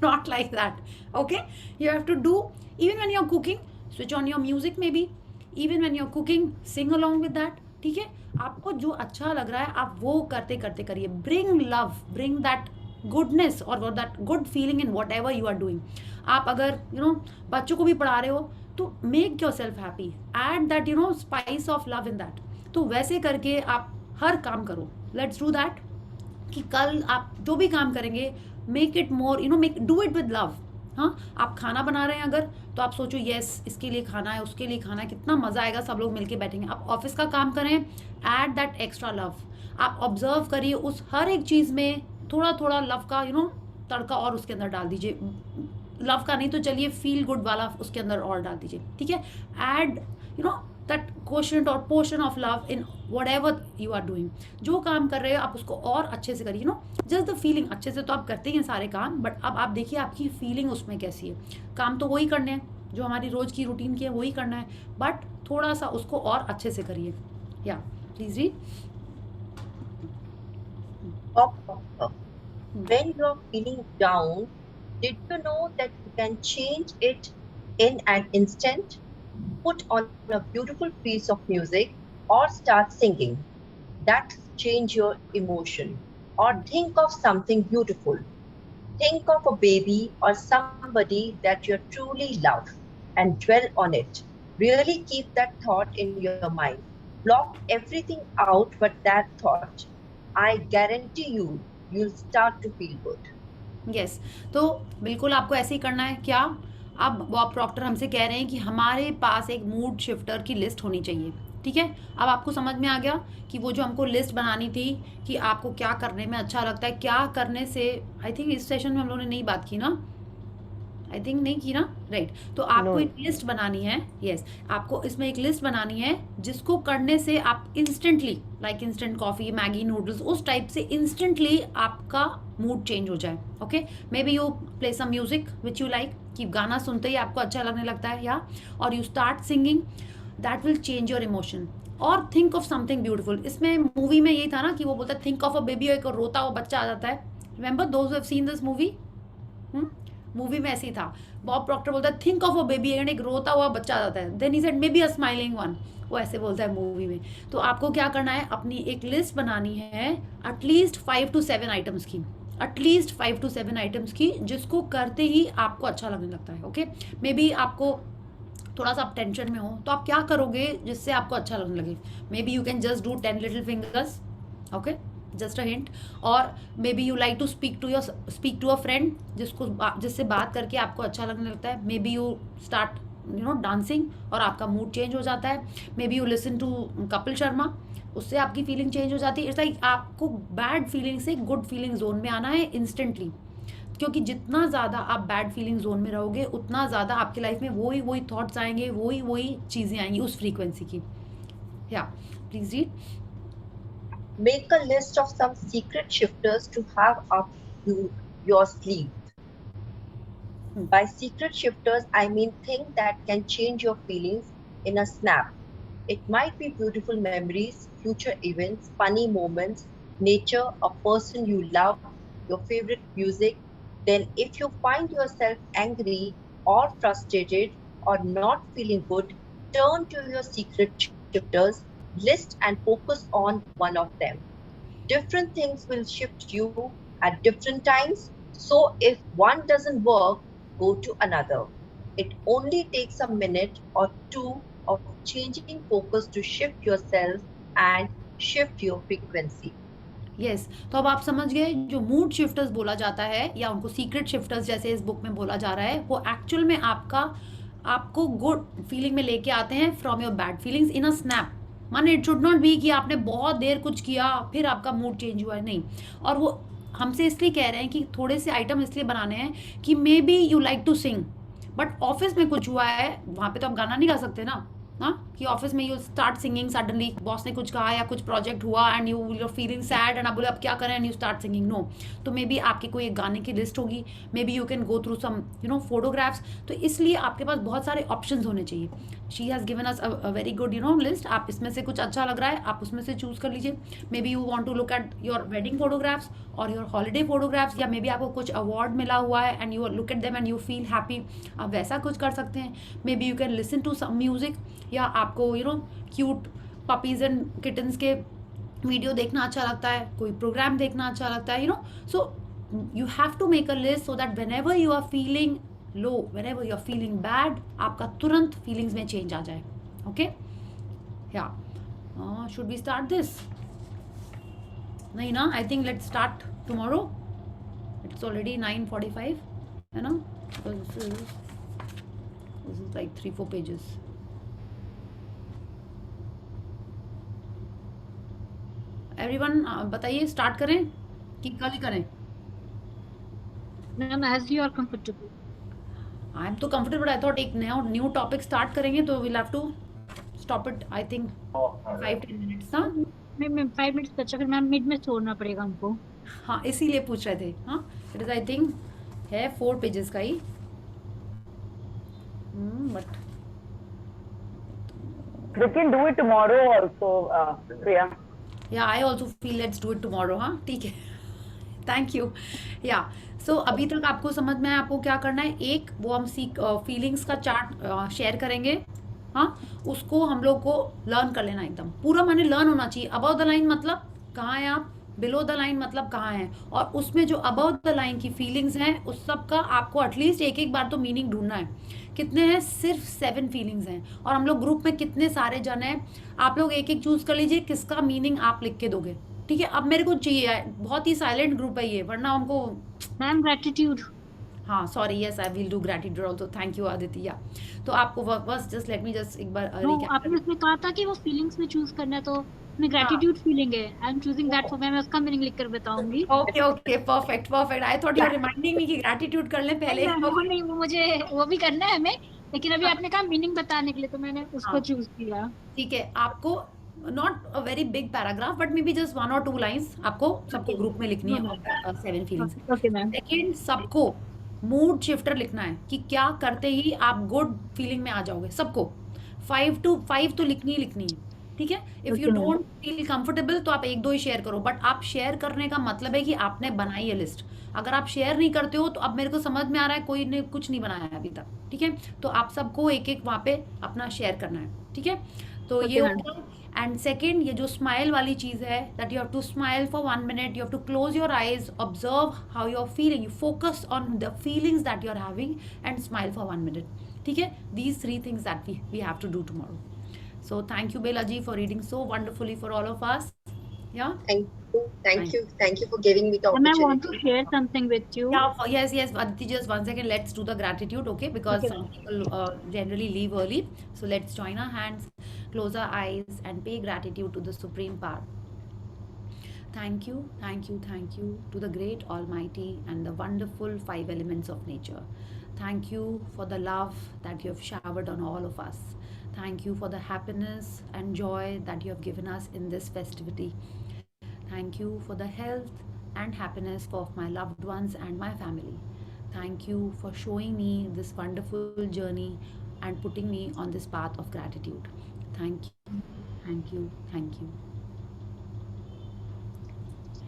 not like that. Okay, you have to do, even when you are cooking, switch on your music, maybe even when you are cooking, sing along with that. ठीक है, आपको जो अच्छा लग रहा है आप वो करते करते करिए। Bring love, bring that goodness और that good feeling in whatever you are doing. आप अगर बच्चों को भी पढ़ा रहे हो तो make yourself happy, add that spice of love in that. तो वैसे करके आप हर काम करो। लेट्स डू दैट, कि कल आप जो भी काम करेंगे make it more do it with love. हाँ, आप खाना बना रहे हैं अगर, तो आप सोचो यस इसके लिए खाना है, उसके लिए खाना है, कितना मजा आएगा, सब लोग मिलके बैठेंगे। आप ऑफिस का काम करें, एड दैट एक्स्ट्रा लव। आप ऑब्जर्व करिए उस हर एक चीज में थोड़ा थोड़ा लव का तड़का और उसके अंदर डाल दीजिए। लव का नहीं तो चलिए फील गुड वाला उसके अंदर और डाल दीजिए। ठीक है, एड दैट क्वोशंट और portion of love in whatever you are doing. जो काम कर रहे हो आप उसको और अच्छे से करिए। जस्ट द फीलिंग, अच्छे से तो आप करते हैं सारे काम, बट अब आप देखिए आपकी फीलिंग उसमें कैसी है। काम तो वही करने हैं जो हमारी रोज की रूटीन की है, वही करना है, बट थोड़ा सा उसको और अच्छे से करिए। या please read. When you are feeling down, did you know that you can change it in an instant? Put on a beautiful piece of music or start singing. That change your emotion. Or think of something beautiful. Think of a baby or somebody that you truly love and dwell on it. Really keep that thought in your mind. Block everything out but that thought. I guarantee you'll start to feel good. Yes, तो बिल्कुल आपको ऐसे ही करना है। क्या, अब Bob Procter हमसे कह रहे हैं कि हमारे पास एक मूड शिफ्टर की लिस्ट होनी चाहिए। ठीक है, अब आपको समझ में आ गया कि वो जो हमको लिस्ट बनानी थी कि आपको क्या करने में अच्छा लगता है, क्या करने से, आई थिंक इस सेशन में हम लोगों ने नहीं बात की ना, आई थिंक नहीं की ना, राइट। तो आपको एक लिस्ट बनानी है। यस, आपको इसमें एक लिस्ट बनानी है जिसको करने से आप instantly, like instant coffee, Maggi noodles, उस टाइप से इंस्टेंटली आपका मूड चेंज हो जाए। Okay, maybe you play some music which you like, कि गाना सुनते ही आपको अच्छा लगने लगता है, या और you start singing, that will change your emotion. और थिंक ऑफ समथिंग ब्यूटीफुल। इसमें मूवी में यही था ना कि वो बोलता है थिंक ऑफ अ बेबी, एक रोता हुआ बच्चा आ जाता है। Remember those who have seen this movie, movie में ऐसे ही था। बॉब प्रॉक्टर बोलता है think of a baby and एक रोता हुआ बच्चा आ जाता है, then he said may be a smiling one, वो ऐसे बोलता है मूवी में। तो आपको क्या करना है, अपनी एक लिस्ट बनानी है एटलीस्ट 5 to 7 आइटम्स की, एटलीस्ट 5 to 7 आइटम्स की, जिसको करते ही आपको अच्छा लगने लगता है। ओके, मे बी आपको थोड़ा सा आप टेंशन में हो तो आप क्या करोगे जिससे आपको अच्छा लगने लगे। Maybe you can just do 10 little fingers, okay, just a hint. और maybe you like to speak to a friend, जिससे बात करके आपको अच्छा लगने लगता है। Maybe you start dancing और आपका मूड चेंज हो जाता है। Maybe you listen to Kapil Sharma, उससे आपकी फीलिंग चेंज हो जाती है। इट्स लाइक आपको बैड फीलिंग से गुड फीलिंग जोन में आना है इंस्टेंटली, क्योंकि जितना ज़्यादा आप बैड फीलिंग जोन में रहोगे उतना ज़्यादा आपकी लाइफ में वही थॉट्स आएंगे, वही चीज़ें आएंगी उस फ्रीक्वेंसी की। या please read. Make a list of some secret shifters to have up your sleeve. By secret shifters, I mean things that can change your feelings in a snap. It might be beautiful memories, future events, funny moments, nature, a person you love, your favorite music. Then, if you find yourself angry or frustrated or not feeling good, turn to your secret shifters list and focus on one of them. Different things will shift you at different times. So if one doesn't work, go to another. It only takes a minute or two of changing focus to shift yourself and shift your frequency. Yes तो अब आप समझ गए जो mood shifters बोला जाता है या उनको सीक्रेट शिफ्टर्स जैसे इस बुक में बोला जा रहा है वो एक्चुअल में आपको गुड फीलिंग में लेके आते हैं from your bad feelings in a snap. माने इट शुड नॉट बी कि आपने बहुत देर कुछ किया फिर आपका मूड चेंज हुआ है, नहीं। और वो हमसे इसलिए कह रहे हैं कि थोड़े से आइटम इसलिए बनाने हैं कि maybe you like to sing but office में कुछ हुआ है वहाँ पे तो आप गाना नहीं गा सकते ना, हाँ, कि ऑफिस में you start singing suddenly, boss ने कुछ कहा या कुछ प्रोजेक्ट हुआ and you feeling sad and आप बोले अब क्या करें and you start singing, no. तो मे बी आपकी कोई एक गाने की लिस्ट होगी, maybe you can go through some photographs. तो इसलिए आपके पास बहुत सारे ऑप्शंस होने चाहिए। She has given us a very good list. आप इसमें से कुछ अच्छा लग रहा है आप उसमें से चूज कर लीजिए। Maybe you want to look at your wedding photographs और योर हॉलीडे फोटोग्राफ्स, या मे बी आपको कुछ अवार्ड मिला हुआ है and you look at them and you feel happy, आप वैसा कुछ कर सकते हैं। Maybe you can listen to some music, या आपको क्यूट पपीज एंड किटन्स के वीडियो देखना अच्छा लगता है, कोई प्रोग्राम देखना अच्छा लगता है, so you have to make a list so that whenever you are feeling low, whenever you are feeling bad, आपका तुरंत फीलिंग्स में चेंज आ जाए। ओके, या शुड वी स्टार्ट दिस? नहीं ना, I think let's start tomorrow. It's already 9:45 है ना, this is like 3-4 pages. Everyone बताइए स्टार्ट करें कि कल ही करें? Ma'am as you are comfortable. I am तो कंफर्टेबल। आई थॉट एक नया न्यू टॉपिक स्टार्ट करेंगे तो will have to stop it I think 5-10 minutes ना। मैम 5 मिनट्स बचा, फिर मैम मिड में छोड़ना पड़ेगा हमको। हाँ इसीलिए पूछ रहे थे। हाँ इट इज आई थिंक है 4 पेजेस का ही, but We can do it tomorrow also, Priya. Yeah I also feel let's do it tomorrow. हाँ ठीक है, थैंक यू। या सो अभी तक आपको समझ में आया आपको क्या करना है। एक वो हम फीलिंग्स का चार्ट शेयर करेंगे, हाँ, उसको हम लोग को लर्न कर लेना एकदम पूरा, माने लर्न होना चाहिए। अबव द लाइन मतलब कहाँ है आप, बिलो द लाइन मतलब कहाँ है, और उसमें जो अबव द लाइन की फीलिंग्स हैं उस सब का आपको एटलीस्ट एक बार तो मीनिंग ढूंढना है। कितने हैं? सिर्फ 7 फीलिंग्स हैं, और हम लोग ग्रुप में कितने सारे जन हैं, आप लोग एक चूज कर लीजिए किसका मीनिंग आप लिख के दोगे। ठीक है, अब मेरे को चाहिए, बहुत ही साइलेंट ग्रुप है ये, वरना हमको। Ma'am gratitude. हाँ sorry, yes I will do gratitude also, thank you Aditya. तो आपको बस जस्ट लेट मी जस्ट एक बार आपने उसमें कहा था कि वो फीलिंग्स में चूज करना है, तो मैं ग्रेटिट्यूड फीलिंग है, I am choosing that, for मैं उसका मीनिंग लिखकर बताऊंगी। Okay okay perfect. I thought you are reminding me कि ग्रेटिट्यूड कर लें पहले। वो नहीं, वो मुझे वो भी करना है हमें, लेकिन अभी आपने कहा मीनिंग बताने के लिए तो मैंने उसको चूज किया। ठीक है, आपको not a very big paragraph but may be just 1 or 2 lines आपको सबको ग्रुप में लिखनी है 7 फीलिंग्स। Okay ma'am. सेकंड, सबको मूड शिफ्टर लिखना है कि क्या करते ही आप गुड फीलिंग में आ जाओगे, सबको 5 तो लिखनी ही लिखनी है। ठीक है, if you don't feel comfortable तो आप 1-2 ही शेयर करो, बट आप शेयर करने का मतलब है कि आपने बनाई है लिस्ट। अगर आप शेयर नहीं करते हो तो अब मेरे को समझ में आ रहा है कोई ने कुछ नहीं बनाया है अभी तक। ठीक है, तो आप सबको एक वहाँ पे अपना शेयर करना है। ठीक है, तो ये होगा। एंड सेकेंड, ये जो स्माइल वाली चीज़ है, that you have to smile for 1 minute, you have to close your eyes, observe how you are feeling, you focus on the feelings that you are having and smile for 1 minute। ठीक है, these 3 things that we have to do tomorrow. So thank you Bela ji for reading so wonderfully for all of us. Yeah, thank you for giving me the opportunity. And I want to share something with you. yeah, yes Aditi, just 1 second, let's do the gratitude, okay, because Okay. some people generally leave early, so let's join our hands, close our eyes and pay gratitude to the supreme power. Thank you to the great almighty and the wonderful 5 elements of nature. Thank you for the love that you have showered on all of us. Thank you for the happiness and joy that you have given us in this festivity. Thank you for the health and happiness of my loved ones and my family. Thank you for showing me this wonderful journey and putting me on this path of gratitude. Thank you. Thank you. Thank you.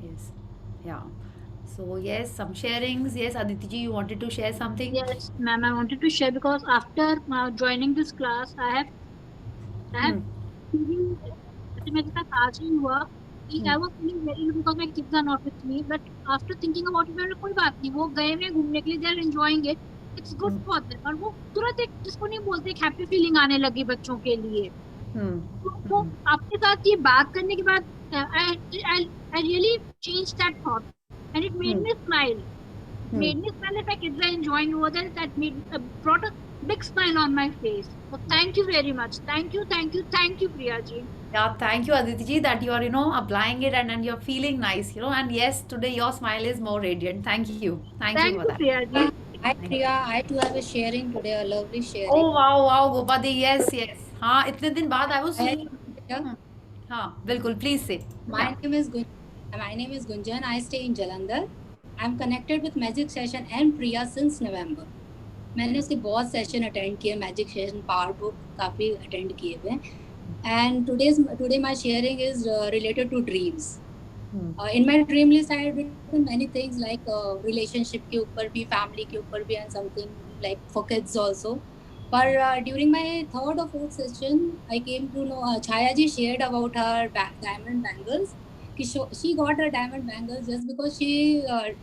Yes. Yeah. So yes, some sharings. Yes, Aditi ji, you wanted to share something? Yes, ma'am, I wanted to share because after joining this class, I have Hmm. feeling जैसे मेरे साथ आज ही हुआ कि I Hmm. was feeling very low because my kids are not with me. But after thinking about it, मैंने कोई बात नहीं, वो गए हुए हैं घूमने के लिए, they are enjoying it. It's good Hmm. for them. और वो तुरंत एक जिसको नहीं बोलते एक हैप्पी फीलिंग आने लगी बच्चों के लिए. Hmm. तो वो आपके साथ ये बात करने के बाद I really changed that thought and it made Hmm. me smile. Hmm. Made me smile that my kids are enjoying over there. That made brought a big smile on my face. So thank you very much. Thank you, thank you, thank you, Priya ji. Yeah, thank you, Aditi ji, that you are, applying it and you're feeling nice, and yes, today your smile is more radiant. Thank you. Thank you Thank for you, that. Priya ji. Hi Priya, I too have a sharing today, a lovely sharing. Oh, wow, wow, Gopadi, yes, yes. हाँ, इतने दिन बाद I was I seeing. Priya, हाँ, बिल्कुल, please say. my Yeah. name is Gunjan. I stay in Jalandhar. I'm connected with Magic Session and Priya since November. मैंने उसके बहुत session attend किए, मैजिक सेशन, पावर बुक काफ़ी attend किए हुए हैं. And today my sharing is related to dreams. In my dream list, I had written many things like relationship के ऊपर भी, family के ऊपर भी, and something like for kids also. But during my third or fourth session, I came to know Chaya ji shared about her diamond bangles. She got her diamond bangles just because she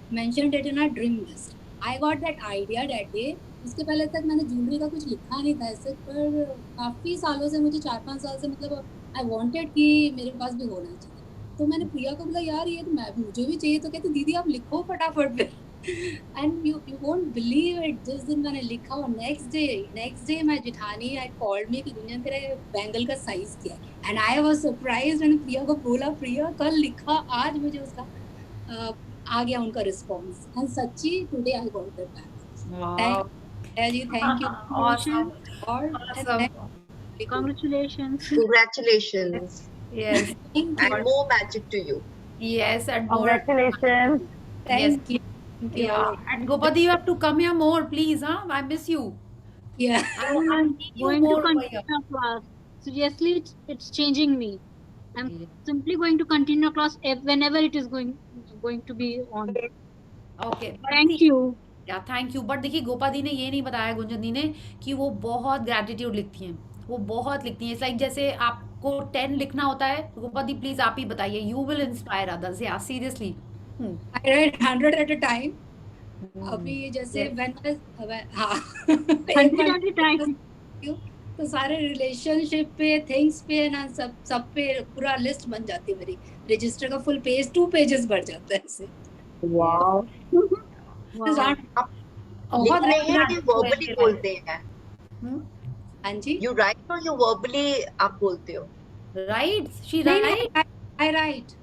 mentioned it in her dream list. I got that idea that day. उसके पहले तक मैंने jewellery का कुछ लिखा नहीं था ऐसे, पर काफ़ी सालों से, मुझे 4-5 साल से, मतलब आई वांटेड कि मेरे पास भी होना चाहिए. तो मैंने प्रिया को बोला, यार ये तो मुझे भी चाहिए. तो कहती दीदी आप लिखो फटाफट पे. And you won't believe it, जिस दिन मैंने लिखा और नेक्स्ट डे माय जेठानी आई कॉल्ड मी कि गुंजन तेरे बैंगल का साइज क्या है. And I was surprised. मैंने प्रिया को बोला, प्रिया कल लिखा, आज मुझे उसका आ गया उनका रिस्पॉन्स. एंड सच्ची today I got that bangle. Wow. Thank you. Awesome. और Awesome. Congratulations. Congratulations. Yes. Thank And you. more magic to you. Yes, and more. Congratulations. Thank you. Yeah. And Gopadi, you have to come here more, please, huh? I miss you. Yeah. I I'm need you going to more over continue here. class. Seriously, it's changing me. I'm simply going to continue class whenever it is going to be on. Okay. But Thank see, you. या thank you. But देखिए, गोपा दी ने ये नहीं बताया, गुंजन दी ने, कि वो बहुत ग्रेटिट्यूड लिखती हैं. वो बहुत लिखती हैं. इट्स लाइक जैसे आपको 10 लिखना होता है, गोपा दी प्लीज आप ही बताइए. You will inspire others. या seriously. I read 100 at a time. अभी जैसे हाँ 100 at a time. तो सारे रिलेशनशिप पे, थिंग्स पे ना, सब पे पूरा लिस्ट बन जाती है मेरी. रजिस्टर का फुल पेज 2 पेजेस भर जाता है ऐसे. Wow. बहुत लिख रहे हैं कि verbally बोलते हैं. हाँ जी. You write or you verbally आप बोलते हो? राइट. शी नहीं, right. I write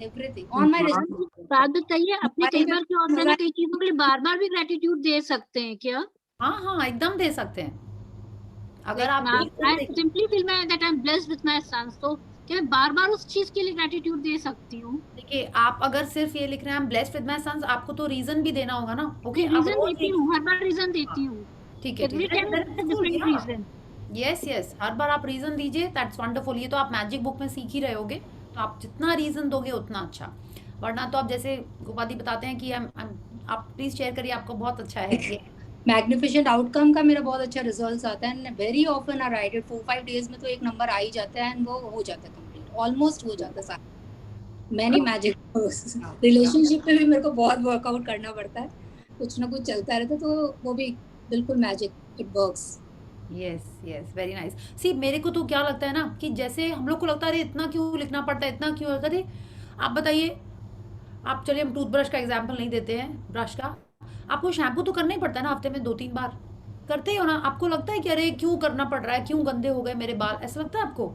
everything on my register. बात बताइए, अपने कई बार क्या होता है ना, कई चीजों के लिए बार बार भी ग्रेटिट्यूड दे सकते हैं क्या? हाँ हाँ, एकदम दे सकते हैं. अगर आप I simply feel that I'm blessed with my sons. तो क्या मैं बार बार उस चीज के लिए ग्रेटिट्यूड दे सकती हूँ? देखिए, आप अगर सिर्फ ये लिख रहे हैं, I am blessed with my sons, आपको तो रीजन भी देना होगा ना. ओके, रीजन देती हूँ, हर बार रीजन देती हूँ. ठीक है. Every time different reason. Yes yes, हर बार आप रीजन दीजिए. That's wonderful. ये तो आप मैजिक बुक में सीख ही रहे होगे, तो आप जितना रीजन दोगे उतना अच्छा. वरना तो आप जैसे गोपादी बताते हैं कि आप प्लीज शेयर करिए, आपको बहुत अच्छा है ये. मैग्निफिसेंट आउटकम का मेरा बहुत अच्छा रिजल्ट आता है. And very often I right it 4-5 days में तो एक नंबर आ ही जाता है. एंड वो हो जाता है कंप्लीट, ऑलमोस्ट हो जाता है सारा. Many magic. रिलेशनशिप पे भी मेरे को बहुत वर्कआउट करना पड़ता है, कुछ ना कुछ चलता रहता है, तो वो भी बिल्कुल magic, it works. Yes yes, very nice. See, मेरे को तो क्या लगता है ना, कि जैसे हम लोग को लगता है अरे इतना क्यों लिखना पड़ता है, इतना क्यों होता है. आप बताइए, आप चलिए हम टूथब्रश का एग्जाम्पल नहीं देते हैं, ब्रश का. आपको शैम्पू तो करना ही पड़ता है ना, हफ्ते में 2-3 बार करते ही हो ना. आपको लगता है कि अरे क्यों करना पड़ रहा है, क्यों गंदे हो गए मेरे बाल, ऐसा लगता है आपको?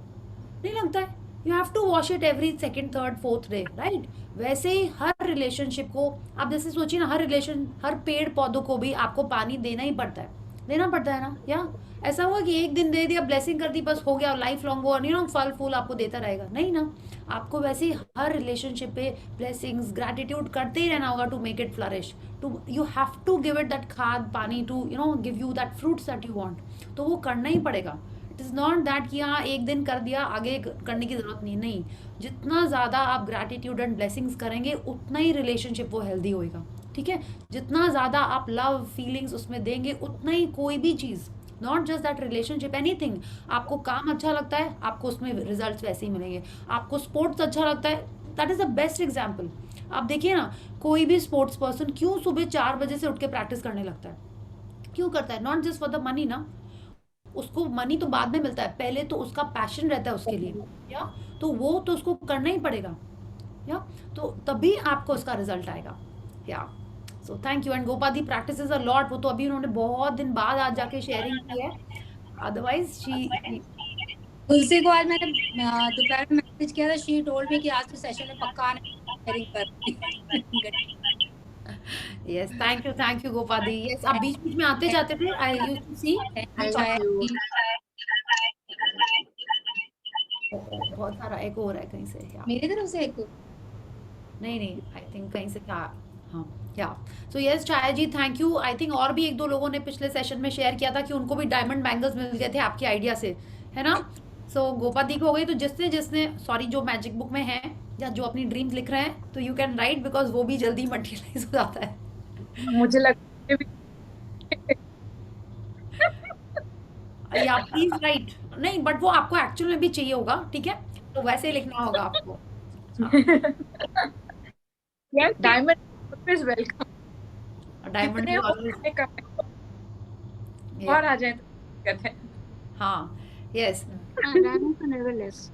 नहीं लगता है. You have to wash it every 2nd, 3rd, 4th day, right. वैसे ही हर रिलेशनशिप को आप जैसे सोचिए ना, हर पेड़ पौधों को भी आपको पानी देना ही पड़ता है. देना पड़ता है ना। या ऐसा हुआ कि एक दिन दे दिया, ब्लेसिंग कर दी, बस हो गया, लाइफ लॉन्ग वो फल फूल आपको देता रहेगा, नहीं ना। आपको वैसे ही हर रिलेशनशिप पे ब्लेसिंग्स ग्रैटिट्यूड करते ही रहना होगा to make it flourish. To you have to give it that खाद पानी to give you that fruits that you want. तो वो करना ही पड़ेगा। इट इज़ नॉट दैट कि हाँ एक दिन कर दिया आगे करने की ज़रूरत नहीं। नहीं, जितना ज़्यादा आप ग्रैटिट्यूड एंड ब्लेसिंग्स करेंगे उतना ही रिलेशनशिप वो हेल्दी होएगा। ठीक है, जितना ज़्यादा आप लव फीलिंग्स उसमें देंगे उतना ही कोई भी चीज़, not just that relationship, anything. आपको काम अच्छा लगता है, आपको उसमें रिजल्ट्स वैसे ही मिलेंगे। आपको स्पोर्ट्स अच्छा लगता है, that is the best example. आप देखिए ना, कोई भी स्पोर्ट्स पर्सन क्यों सुबह 4 बजे से उठ के प्रैक्टिस करने लगता है? क्यों करता है? Not just for the money ना, उसको मनी तो बाद में मिलता है, पहले तो उसका पैशन रहता है उसके लिए, या तो वो तो उसको करना ही पड़ेगा, या तो तभी आपको उसका रिजल्ट आएगा। Yeah so thank you. And Gopadi practices a lot, वो तो अभी उन्होंने बहुत दिन बाद आज जाके शेयरिंग की है, अदरवाइज शी तुलसी को आज मैंने दोपहर में मैसेज किया था, शी टोल्ड मी कि आज तो सेशन में पक्का आने शेयरिंग कर। Yes, thank you Gopadi. Yes, आप बीच बीच में आते जाते थे, आई यूज्ड टू सी। बहुत सारा एको हो रहा है कहीं से, या मेरी तरफ से एक नहीं, आई थिंक कहीं से था। हाँ, yeah so yes Chhaya ji, thank you. I think और भी एक दो लोगों ने पिछले सेशन में शेयर किया था कि उनको भी डायमंड बैंगल्स मिल गए थे आपके आइडिया से, है ना। सो गोपादी को हो गई, तो जिसने जिसने सॉरी जो मैजिक बुक में है या जो अपनी ड्रीम्स लिख रहे हैं, तो यू कैन राइट, बिकॉज वो भी जल्दी मटेरियलाइज हो जाता है। मुझे लगता है या प्लीज राइट। नहीं, बट वो आपको एक्चुअल में भी चाहिए होगा, ठीक है, तो वैसे ही लिखना होगा आपको। Diamond is welcome. डायमंड और आ जाए तो कहते हैं। हाँ, yes. Diamonds are never less.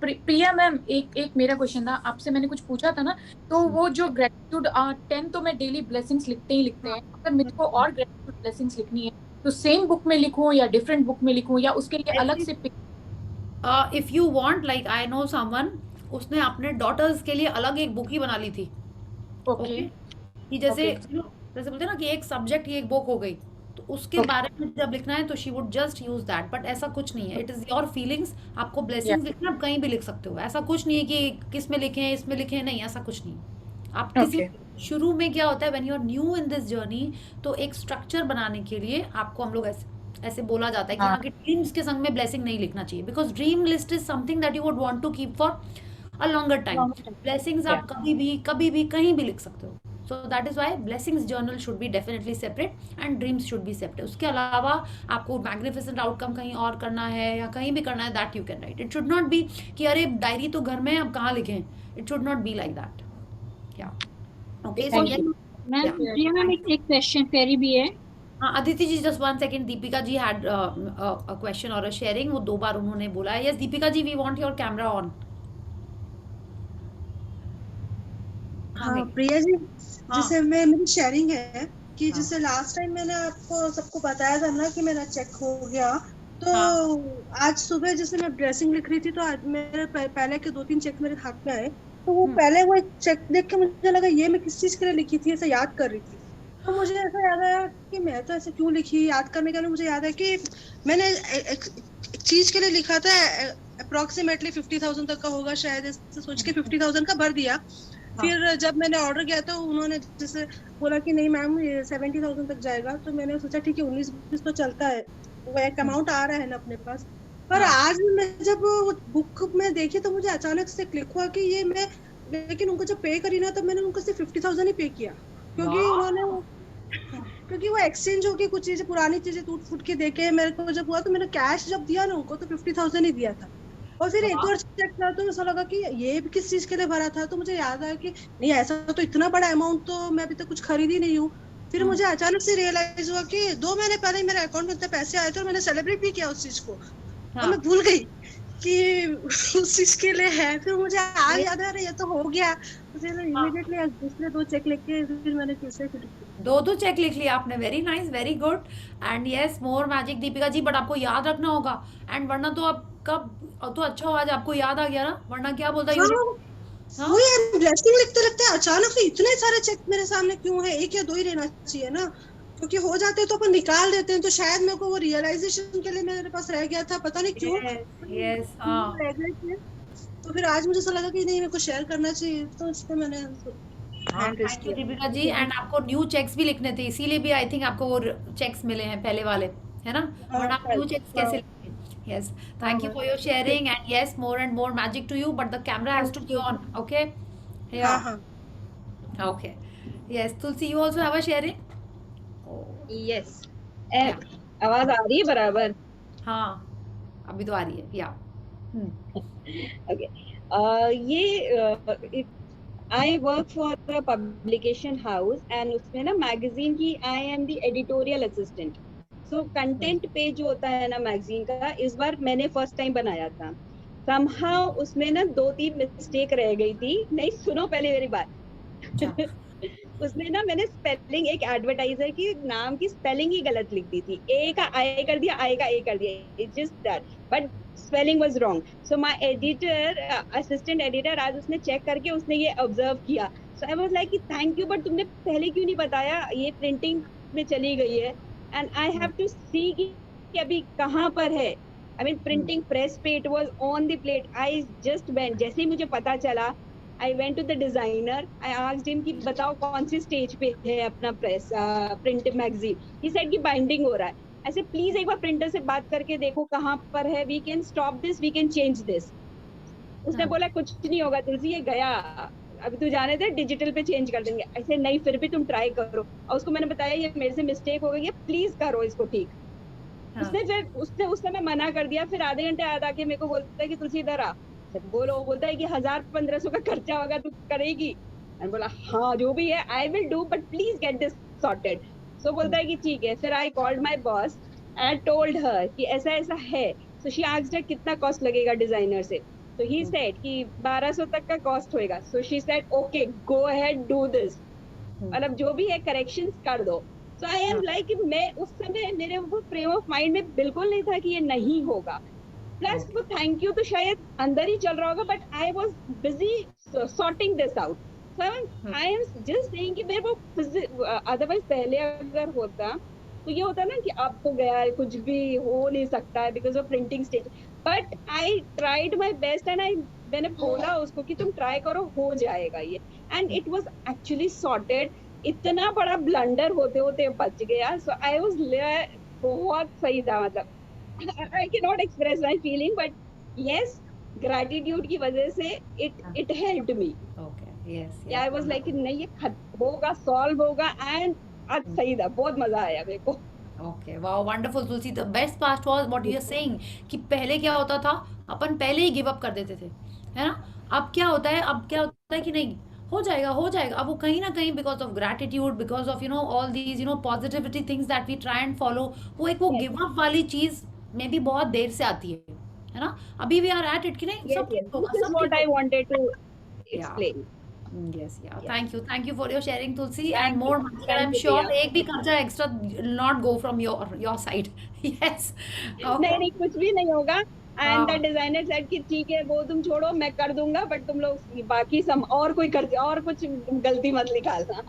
Priya ma'am, एक मेरा क्वेश्चन था आपसे, मैंने कुछ पूछा था ना, तो वो जो ग्रेटिट्यूड 10 तो मैं डेली ब्लेसिंग्स लिखते ही लिखते हैं, अगर मेरे को और ग्रेटिट्यूड ब्लेसिंग्स लिखनी है तो सेम बुक में लिखूं या डिफरेंट बुक में लिखूं, या उसके लिए अलग से if you want, like I know someone, उसने अपने डॉटर्स के लिए अलग एक बुक ही बना ली थी। ओके कि जैसे जैसे बोलते हैं ना कि एक सब्जेक्ट की एक बुक हो गई, तो उसके बारे में जब लिखना है तो she would just use that. But ऐसा कुछ नहीं है, इट इज योर फीलिंग्स। आपको ब्लेसिंग्स लिखना, आप कहीं भी लिख सकते हो, ऐसा कुछ नहीं है कि किस में लिखें इसमें लिखें, नहीं, ऐसा कुछ नहीं। आप किसी शुरू में क्या होता है, when you are new in this journey, तो एक स्ट्रक्चर बनाने के लिए आपको हम लोग ऐसे बोला जाता है कि हाँ कि ड्रीम्स के संग में ब्लेसिंग नहीं लिखना चाहिए, because dream list is something that you would want to keep for a longer time. Blessings आप कभी भी कहीं भी लिख सकते हो। So that is why blessings journal should be definitely separate and dreams should be separate. उसके अलावा आपको magnificent outcome कहीं और करना है या कहीं भी करना है, that you can write. It should not be कि अरे डायरी तो घर में है, अब कहाँ लिखें. It should not be like that. Yeah. Okay. So ma'am, Priya ma'am, एक क्वेश्चन क्वेरी भी है। हाँ, अदिति जी just 1 second. Deepika ji had a question or a sharing. वो 2 बार उन्होंने बोला है. Yes, Deepika ji, we want your camera on. हाँ प्रिया जी, जैसे मेरी शेयरिंग है कि जैसे लास्ट टाइम मैंने आपको सबको बताया था ना कि मेरा चेक हो गया, तो आज सुबह जैसे मैं ड्रेसिंग लिख रही थी, तो आज मेरे पहले के 2-3 चेक मेरे हाथ में आए, तो वो पहले वो चेक देख के मुझे लगा ये मैं किस चीज के लिए लिखी थी, ऐसा याद कर रही थी। तो मुझे ऐसा याद आया कि मैं तो ऐसे क्यों लिखी, याद करने के लिए मुझे याद है कि मैंने एक चीज के लिए लिखा था, अप्रोक्सीमेटली 50,000 तक का होगा शायद, ऐसे सोच के 50,000 का भर दिया। फिर जब मैंने ऑर्डर किया तो उन्होंने जैसे बोला कि नहीं मैम ये 70,000 तक जाएगा, तो मैंने सोचा ठीक है 19-20 तो चलता है, वो एक अमाउंट आ रहा है ना अपने पास। पर आज मैं जब वो बुक में देखी तो मुझे अचानक से क्लिक हुआ कि ये मैं, लेकिन उनको जब पे करी ना तब मैंने उनको सिर्फ 50,000 ही पे किया, क्योंकि वो एक्सचेंज होके कुछ चीजें, पुरानी चीजें टूट फूट के देके मेरे को जब हुआ, तो मैंने कैश जब दिया ना उनको तो 50,000 ही दिया था। और फिर एक और चेक था तो ऐसा लगा कि ये भी किस चीज के लिए भरा था, तो मुझे याद आया कि नहीं ऐसा तो इतना बड़ा अमाउंट तो मैं अभी तक कुछ खरीदी नहीं हूँ। फिर मुझे अचानक से रियलाइज हुआ कि 2 महीने पहले मेरे अकाउंट में इतने पैसे आए थे और मैंने सेलिब्रेट भी किया उस चीज को, और मैं भूल गई कि उस चीज के लिए है। फिर मुझे आज याद आ रहा है ये तो हो गया, मुझे इमीडिएटली दूसरे 2 चेक लिख के फिर मैंने तीसरे 2 चेक लिख लिया आपने, very nice, very good, and yes more magic Deepika ji. But आपको याद रखना होगा, एंड वरना तो आप कब तो अच्छा हो आज आपको याद आ गया ना, वरना क्या बोलता है वो यार ब्लेसिंग लिखते लिखते अचानक से इतने सारे चेक मेरे सामने क्यों है, 1 या 2 ही रहना चाहिए ना, क्योंकि हो जाते तो अपन निकाल देते हैं, तो शायद मेरे को वो रियलाइजेशन के लिए मेरे पास रह गया था, पता नहीं क्यों यस हाँ रह गए थे। तो फिर आज मुझे ऐसा लगा कि नहीं, मेरे को शेयर करना चाहिए, तो इसलिए मैंने हाँ हैंड रेज थैंक यू किया। दीपिका जी। एंड आपको न्यू चेक्स भी लिखने थे, इसीलिए भी आई थिंक आपको वो चेक्स मिले हैं पहले वाले, है ना? वरना आप न्यू चेक्स कैसे लिखेंगे? Yes thank you for your sharing and yes more and more magic to you, but the camera has to be on, okay? या हाँ हाँ okay yes Tulsi you also have a sharing? Yes आवाज आ रही है बराबर? हाँ अभी तो आ रही है या ओके ये I work for a publication house and उसमें ना मैगजीन की I am the editorial assistant. So content page जो होता है ना मैगजीन का, इस बार मैंने फर्स्ट टाइम बनाया था। समहाउ उसमें ना 2-3 मिस्टेक रह गई थी। नहीं सुनो पहले मेरी बात। उसमें ना मैंने स्पेलिंग, एक एडवर्टाइजर की नाम की स्पेलिंग ही गलत लिख दी थी। ए का आई कर दिया, आई का ए कर दिया, it's just that, but spelling was wrong. So my editor, assistant editor, आज उसने चेक करके उसने ये ऑब्जर्व किया। सो आई वाज लाइक कि थैंक यू, बट तुमने पहले क्यों नहीं बताया, ये प्रिंटिंग में चली गई है एंड आई हैव टू सी कि अभी कहाँ पर है। आई मीन प्रिंटिंग प्रेस पे it was on the plate. I just went, जैसे ही मुझे पता चला I went to the designer. I asked him कि बताओ कौन सी स्टेज पे है अपना press print magazine. He said कि बाइंडिंग हो रहा है। ऐसे प्लीज एक बार प्रिंटर से बात करके देखो कहाँ पर है, we can stop this, we can change this। उसने बोला कुछ नहीं होगा तुलसी, ये गया, अभी तू जाने दे, डिजिटल पे चेंज कर देंगे। ऐसे नहीं, फिर भी तुम ट्राई करो। और उसको मैंने बताया ये मेरे से मिस्टेक हो गई है, प्लीज करो इसको ठीक। उसने फिर उसने उस समय मना कर दिया। फिर आधे घंटे बाद आके मेरे को बोलता है कि तुलसी इधर आ, बोलो। बोलता है कि 1000-1500 का खर्चा होगा, तू करेगी? मैंने बोला हाँ जो भी है I will do, but please get this sorted. सो बोलता है कि ठीक है। फिर I called my boss and told her कि ऐसा ऐसा है। सो शी आस्क्ड हर कितना कॉस्ट लगेगा डिजाइनर से। तो ही सेड कि 1200 तक का कॉस्ट होएगा। So she said okay go ahead do this, मतलब जो भी है करेक्शंस कर दो। सो आई एम लाइक, मैं उस समय मेरे वो फ्रेम ऑफ माइंड में बिल्कुल नहीं था कि ये नहीं होगा। प्लस वो थैंक यू तो शायद अंदर ही चल रहा होगा, but I was busy sorting this out. So I am just saying कि मेरे को अदरवाइज पहले अगर होता तो ये होता ना कि आपको गया है, कुछ भी हो नहीं सकता है because of printing stage. But I tried my best and मैंने बोला उसको कि तुम ट्राई करो, हो जाएगा ये। And it was actually sorted. इतना बड़ा ब्लंडर होते होते बच गया। सो आई वाज बहुत सही था, मतलब I cannot express my feeling, but yes, gratitude की वजह से it helped me. Okay, yes, Yeah, I was like नहीं ये खत्म होगा, solve होगा, and आज सही था, बहुत मजा आया मेरे को। Okay, wow, wonderful Tulsi. The best part was what you are saying कि पहले क्या होता था, अपन पहले ही गिव अप कर देते थे, है ना? अब क्या होता है कि नहीं हो जाएगा हो जाएगा। अब वो कहीं ना कहीं because of gratitude, because of all these positivity things that we try and follow, वो एक वो गिव अप वाली चीज में भी बहुत देर से आती है ना? अभी वी आर एट इट कि नहीं सब ठीक होगा, This is सब what I wanted to Yeah. explain. Yes, yeah. Thank you for your sharing, Tulsi, and Thank more. you. I'm sure एक भी खर्चा extra will not go from your side. Yes. Okay. नहीं कुछ भी नहीं होगा। And the हाँ. Designer said कि ठीक है वो तुम छोड़ो, मैं कर दूंगा, बट तुम लोग बाकी सम और कोई कर और कुछ गलती मत निकालना।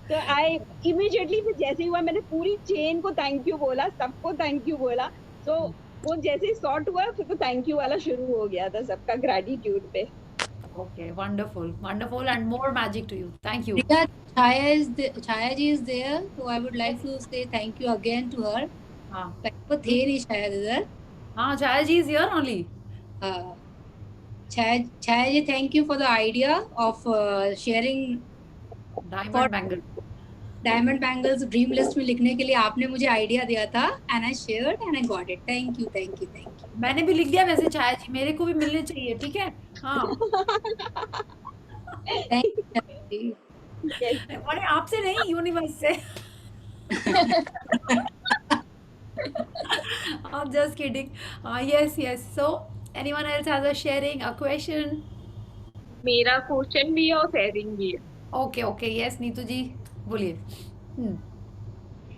तो आई इमीडिएटली फिर जैसे ही हुआ मैंने पूरी चेन को थैंक यू बोला, सबको थैंक यू बोला। तो वो जैसे ही सॉर्ट हुआ फिर तो थैंक यू वाला शुरू हो गया था सबका ग्रेटिट्यूड पे। Okay, wonderful, wonderful, and more magic to you. Thank you. Yeah, Chaya ji is there, so I would like to say thank you again to her. हाँ. वो थे नहीं शायद इधर। हाँ, Chaya ji is here only. Chaya ji, thank you for the idea of sharing Diamond Bangles dream list में लिखने के लिए आपने मुझे आइडिया दिया था, and I shared and I got it. Thank you. मैंने भी लिख दिया वैसे छाया जी, मेरे को भी मिलने चाहिए, ठीक है? हाँ। अरे आपसे नहीं, यूनिवर्स से। I'm just kidding. Yes. So, anyone else has a sharing, a question? मेरा क्वेश्चन भी है और शेयरिंग भी है। Okay. Yes, नीतू जी बोलिए।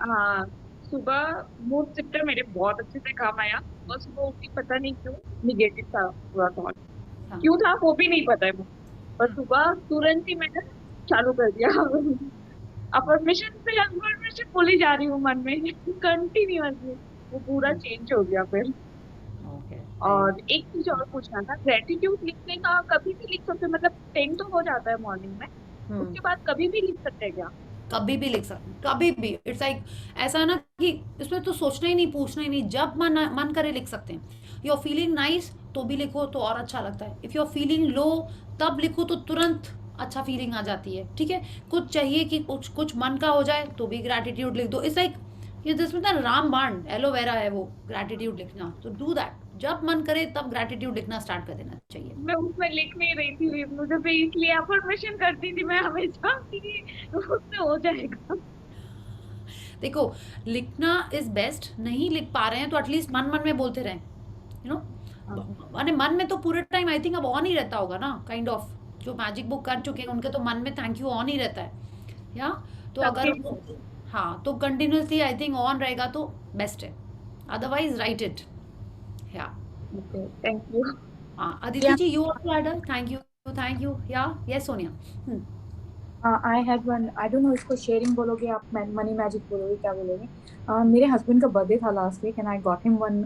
हाँ, सुबह मूड शिफ्टर मेरे बहुत अच्छे से काम आया और सुबह उठी पता नहीं क्यों निगेटिव था पूरा थॉट। क्यों था वो भी नहीं पता है मुझे, पर सुबह तुरंत ही मैंने चालू कर दिया अफर्मेशन पे अफर्मेशन बोली जा रही हूँ मन में कंटिन्यूअसली, वो पूरा चेंज हो गया फिर। ओके और एक चीज और पूछना था, ग्रेटिट्यूड लिखने का कभी भी लिख सकते हैं, मतलब 10 तो हो जाता है मॉर्निंग में, उसके बाद कभी भी लिख सकते हैं क्या? कभी भी लिख सकते, कभी भी। इट्स लाइक ऐसा है ना कि इसमें तो सोचना ही नहीं, पूछना ही नहीं, जब मन करे लिख सकते हैं। यू आर फीलिंग नाइस तो भी लिखो तो और अच्छा लगता है। If you are feeling low तब लिखो तो तुरंत अच्छा फीलिंग आ जाती है। ठीक है, कुछ चाहिए कि कुछ कुछ मन का हो जाए तो भी ग्रैटिट्यूड लिख दो। इट्स लाइक ये जिसमें ना रामबाण एलोवेरा है वो ग्रैटिट्यूड लिखना, तो डू दैट। जब मन करे तब ग्रैटिट्यूड लिखना स्टार्ट कर देना चाहिए। मैं उसमें लिख नहीं रही थी, मुझे भी इसलिए अफर्मेशन करती थी मैं हमेशा कि उससे हो जाएगा। देखो, लिखना इज बेस्ट। नहीं लिख पा रहे हैं तो एटलीस्ट मन मन में बोलते रहें, यू नो। माने मन में तो पूरे टाइम आई थिंक अब ऑन ही रहता होगा ना, काइंड ऑफ। जो मैजिक बुक कर चुके हैं उनके तो मन में थैंक यू ऑन ही रहता है, या तो अगर हाँ तो कंटिन्यूसली आई थिंक ऑन रहेगा तो बेस्ट है। Otherwise write it. Yeah thank you. हाँ Aditi ji, you also had thank you. Yeah yes Sonia. I have one, I don't know इसको शेयरिंग बोलोगे आप, मनी मैजिक बोलोगे, क्या बोलोगे। मेरे हस्बैंड का बर्थडे था last week and I got him one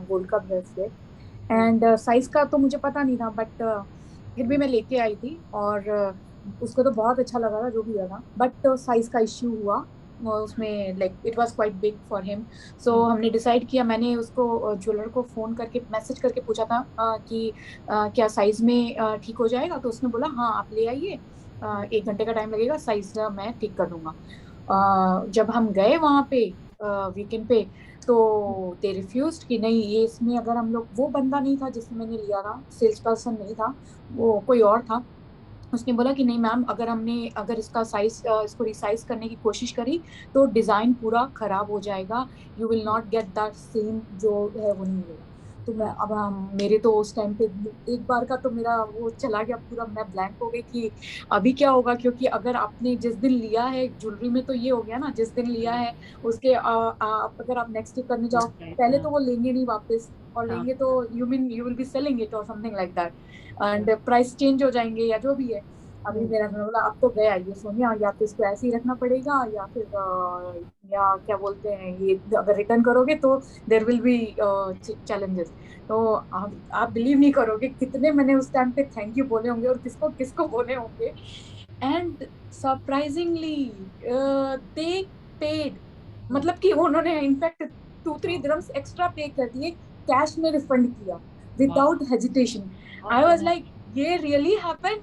gold का ब्रेसलेट एंड साइज का तो मुझे पता नहीं था, बट फिर भी मैं लेके आई थी और उसको तो बहुत अच्छा लगा था जो भी लगा, बट साइज का इश्यू हुआ उसमें, like it was quite big for him. So हमने डिसाइड किया, मैंने उसको ज्वेलर को फ़ोन करके मैसेज करके पूछा था कि क्या साइज़ में ठीक हो जाएगा, तो उसने बोला हाँ आप ले आइए, 1 घंटे का टाइम लगेगा, साइज मैं ठीक कर दूंगा। जब हम गए वहाँ पे वीकेंड पे, तो दे रिफ्यूज कि नहीं ये इसमें अगर हम लोग, वो बंदा नहीं था जिससे मैंने लिया था, सेल्स पर्सन नहीं था, वो कोई और था। उसने बोला कि नहीं मैम, अगर इसका साइज इसको रिसाइज करने की कोशिश करी तो डिजाइन पूरा खराब हो जाएगा, you will not get that same जो है वो नहीं मिलेगा। तो मैं अब मेरे तो उस टाइम पे एक बार का तो मेरा वो चला गया पूरा, मैं ब्लैंक हो गई कि अभी क्या होगा, क्योंकि अगर आपने जिस दिन लिया है ज्वेलरी में तो ये हो गया ना, जिस दिन लिया है उसके अगर आप नेक्स्ट डे करने जाओ, पहले तो वो लेंगे नहीं वापस, और लेंगे तो you will be selling it और something like that, and price change हो जाएंगे या जो भी है। अभी मेरा हस्बैंड बोला अब तो गया ये सोनिया, या तो इसको ऐसे ही रखना पड़ेगा या फिर या क्या बोलते हैं, ये अगर रिटर्न करोगे तो देयर विल बी चैलेंजेस। तो आप बिलीव नहीं करोगे कितने मैंने उस टाइम पे थैंक यू बोले होंगे और किसको किसको बोले होंगे, एंड सरप्राइजिंगली दे पेड, मतलब कि उन्होंने इनफैक्ट 2-3 दिरहम्स एक्स्ट्रा पे कर दिए, कैश में रिफंड किया without hesitation. I was like ये रियली हैपन।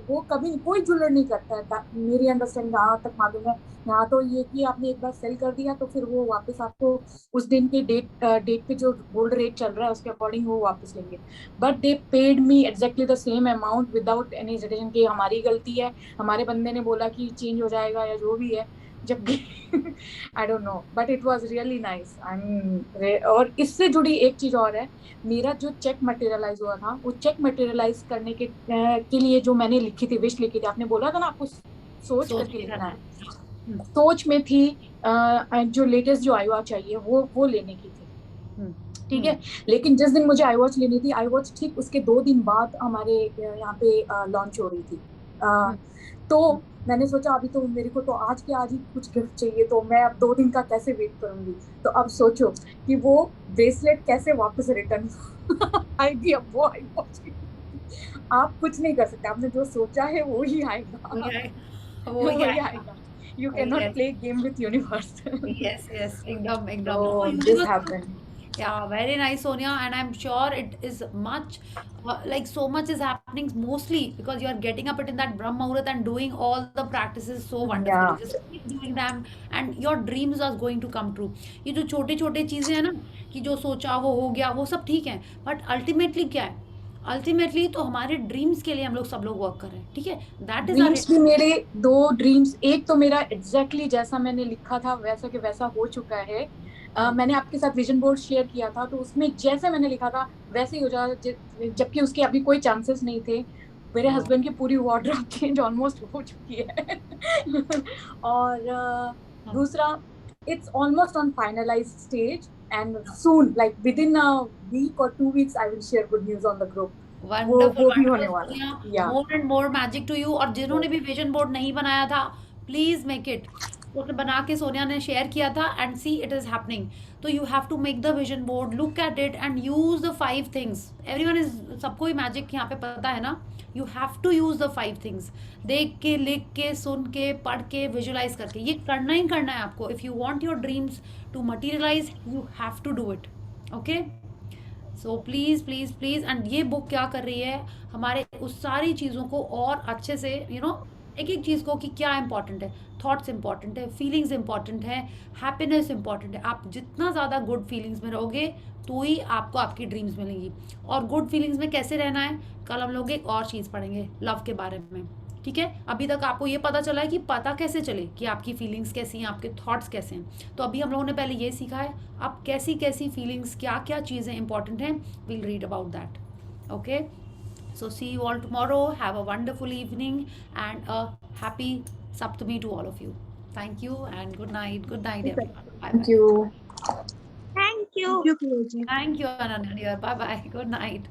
वो कभी कोई ज्वेलर नहीं करता है, मेरी अंडरस्टैंडिंग यहाँ तक मालूम है। यहाँ तो ये कि आपने एक बार सेल कर दिया तो फिर वो वापस आपको उस दिन के डेट पे जो गोल्ड रेट चल रहा है उसके अकॉर्डिंग वो वापस लेंगे, but they paid me exactly the same amount without any hesitation कि हमारी गलती है, हमारे बंदे ने बोला कि चेंज हो जाएगा या जो भी है, जबकि आई don't no, but it was really nice. I mean, और इससे जुड़ी एक चीज और है, मेरा जो चेक मटेरियलाइज हुआ था, वो चेक मटेरियलाइज करने के लिए जो मैंने लिखी थी, विश लिखी थी, आपने बोला था ना आपको सोच करके लिखना है, सोच में थी जो लेटेस्ट जो आई वॉच चाहिए वो लेने की थी, ठीक है। लेकिन जिस दिन मुझे आई वॉच लेनी थी, आई वॉच ठीक उसके 2 दिन बाद हमारे यहाँ पे लॉन्च हो रही थी, तो मैंने सोचा अभी तो मेरे को तो आज के आज ही कुछ गिफ्ट चाहिए, तो मैं अब 2 दिन का कैसे वेट करूंगी। तो अब सोचो कि वो ब्रेसलेट कैसे वापस रिटर्न आएगी, अब वो आई वॉच आप कुछ नहीं कर सकते, आपने जो सोचा है वो ही आएगा, वो ही आएगा। You cannot play game with universe. Yes, एकदम So this happened. Yeah, very nice, Sonia, and I'm sure it is much like so much is happening mostly because you are getting up in that Brahm Muhurat and doing all the practices so wonderfully. Just keep doing them and your dreams are going to come true. ये जो छोटे छोटे चीजें हैं ना कि जो सोचा वो हो गया, वो सब ठीक है, बट अल्टीमेटली क्या है, अल्टीमेटली तो हमारे ड्रीम्स के लिए हम लोग सब लोग वर्क कर रहे हैं, ठीक है। दैट इज ड्रीम्स भी मेरे 2 ड्रीम्स, एक तो मेरा एग्जैक्टली जैसा मैंने लिखा था वैसा के वैसा हो चुका है। मैंने आपके साथ विजन बोर्ड शेयर किया था, तो उसमें जैसे मैंने लिखा था वैसे ही हो जा, जबकि उसके अभी कोई चांसेस नहीं थे। मेरे हस्बैंड की पूरी वार्डरोब चेंज ऑलमोस्ट हो चुकी है और दूसरा, it's almost on finalize stage and soon, like within a week or 2 weeks, I will share good news on the group. Wonderful, वो भी होने वाला है। more and more magic to you। और जिन्होंने भी विजन बोर्ड नहीं बनाया था, प्लीज मेक इट। तो बना के सोनिया ने शेयर किया था, and see it is happening. तो you have to make the vision board, look at it and use the 5 things. Everyone is, सबको ही मैजिक यहाँ पे पता है ना। You have to use the 5 things. देख के, लिख के, सुन के, पढ़ के, विजुलाइज करके, ये करना ही करना है आपको। If you want your dreams to materialize, you have to do it. Okay, so please please please. And ये बुक क्या कर रही है, हमारे उस सारी चीज़ों को और अच्छे से एक एक चीज़ को कि क्या इंपॉर्टेंट है। थॉट्स इंपॉर्टेंट है, फीलिंग्स इंपॉर्टेंट है, हैप्पीनेस इंपॉर्टेंट है। आप जितना ज़्यादा गुड फीलिंग्स में रहोगे तो ही आपको आपकी ड्रीम्स मिलेंगी। और गुड फीलिंग्स में कैसे रहना है, कल हम लोग एक और चीज़ पढ़ेंगे लव के बारे में। ठीक है, अभी तक आपको ये पता चला है कि पता कैसे चले कि आपकी फीलिंग्स कैसी हैं, आपके थॉट्स कैसे हैं। तो अभी हम लोगों ने पहले ये सीखा है, अब कैसी कैसी फीलिंग्स, क्या क्या चीज़ें इंपॉर्टेंट हैं, we'll read about that. Okay, so see you all tomorrow. Have a wonderful evening and a happy Saptami to all of you. Thank you and good night everyone. Bye Thank bye. you. Thank you. Thank you, Priya ji. Thank you Ananya dear. Bye bye. Good night.